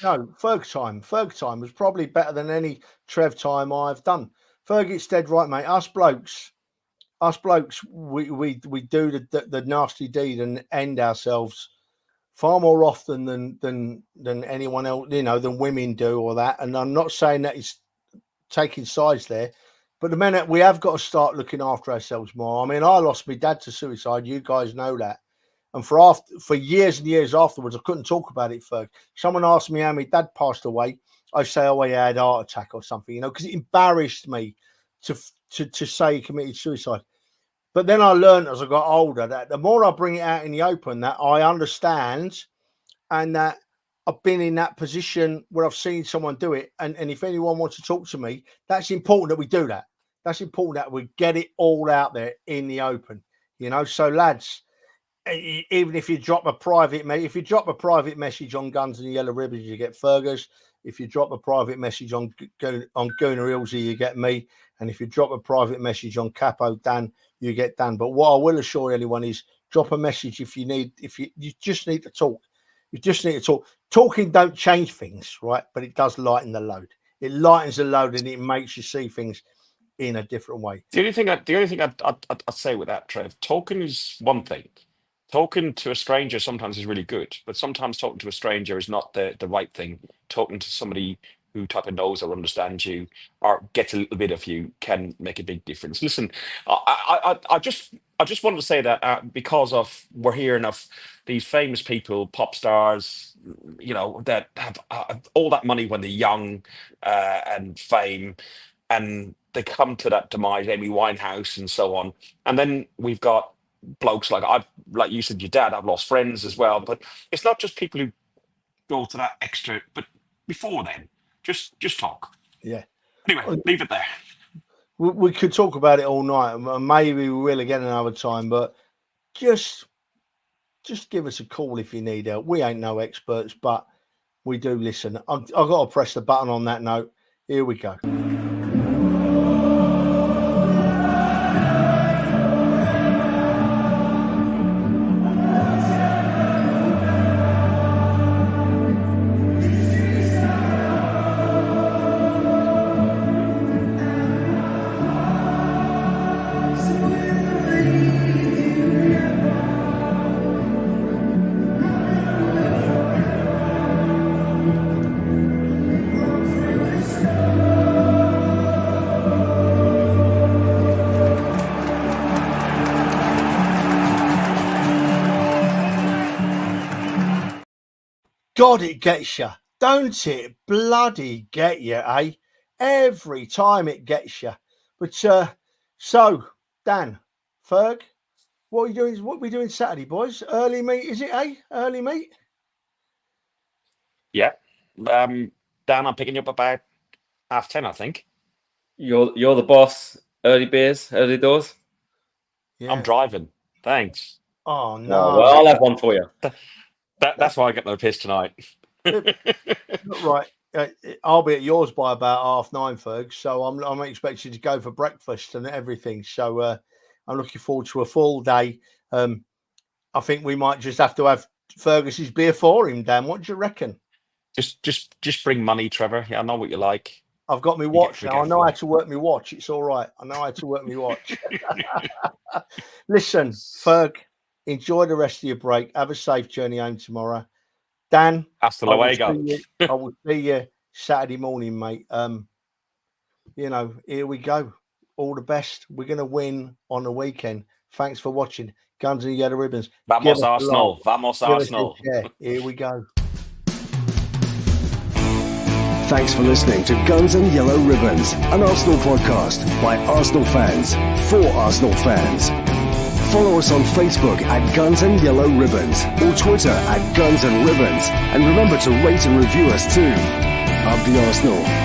Speaker 1: Ferg time was probably better than any Trev time I've done. Ferg, it's dead right, mate. Us blokes us blokes, we do the nasty deed and end ourselves far more often than anyone else, than women do or that. And I'm not saying that it's taking sides there, but the minute we have got to start looking after ourselves more. I mean, I lost my dad to suicide. You guys know that. And for years and years afterwards, I couldn't talk about it. Someone asked me how my dad passed away. I say, oh, he had a heart attack or something, because it embarrassed me to say he committed suicide. But then I learned as I got older that the more I bring it out in the open, that I understand and that I've been in that position where I've seen someone do it. And if anyone wants to talk to me, that's important that we do that. That's important that we get it all out there in the open, So lads, even if you drop a private message on Guns and Yellow Ribbons, you get Fergus. If you drop a private message on Gooner Ilsey, you get me. And if you drop a private message on Capo Dan, you get Dan. But what I will assure anyone is drop a message if you just need to talk. You just need to talk. Talking don't change things, right? But it does lighten the load. It lightens the load and it makes you see things in a different way.
Speaker 3: The only thing I'd say with that, Trev, talking is one thing. Talking to a stranger sometimes is really good, but sometimes talking to a stranger is not the right thing. Talking to somebody who type of knows or understands you or gets a little bit of you can make a big difference. Listen, I just wanted to say that because we're hearing of these famous people, pop stars, that have all that money when they're young and fame, and they come to that demise, Amy Winehouse and so on. And then we've got blokes like you said, your dad. I've lost friends as well, but it's not just people who go to that extra. But before then, just talk.
Speaker 1: Yeah.
Speaker 3: Anyway, leave it there.
Speaker 1: We could talk about it all night, and maybe we will again another time. But just give us a call if you need help. We ain't no experts, but we do listen. I've got to press the button on that note. Here we go. God, it gets you, don't it? Bloody get you, eh? Every time it gets you. But so Dan, Ferg, what are you doing? What are we doing Saturday, boys? Early meet, is it? Early meet?
Speaker 3: Yeah. Dan, I'm picking you up about 10:30, I think.
Speaker 4: You're the boss. Early beers, early doors.
Speaker 3: Yeah. I'm driving. Thanks.
Speaker 1: Oh no!
Speaker 4: Well, I'll have one for you.
Speaker 3: That's why I get no piss tonight.
Speaker 1: Right. I'll be at yours by about 9:30, Ferg. So I'm expecting to go for breakfast and everything. So I'm looking forward to a full day. I think we might just have to have Fergus's beer for him, Dan. What do you reckon?
Speaker 3: Just bring money, Trevor. Yeah, I know what you like.
Speaker 1: I've got my watch now. I know how to work my watch. It's all right. I know how to work my watch. Listen, Ferg, enjoy the rest of your break. Have a safe journey home tomorrow. Dan,
Speaker 3: hasta luego.
Speaker 1: I will see you Saturday morning, mate. Here we go. All the best. We're going to win on the weekend. Thanks for watching. Guns and Yellow Ribbons.
Speaker 3: Vamos Arsenal. Vamos Arsenal.
Speaker 1: Yeah, here we go.
Speaker 2: Thanks for listening to Guns and Yellow Ribbons, an Arsenal podcast by Arsenal fans for Arsenal fans. Follow us on Facebook at Guns and Yellow Ribbons or Twitter at Guns and Ribbons. And remember to rate and review us too. Up the Arsenal.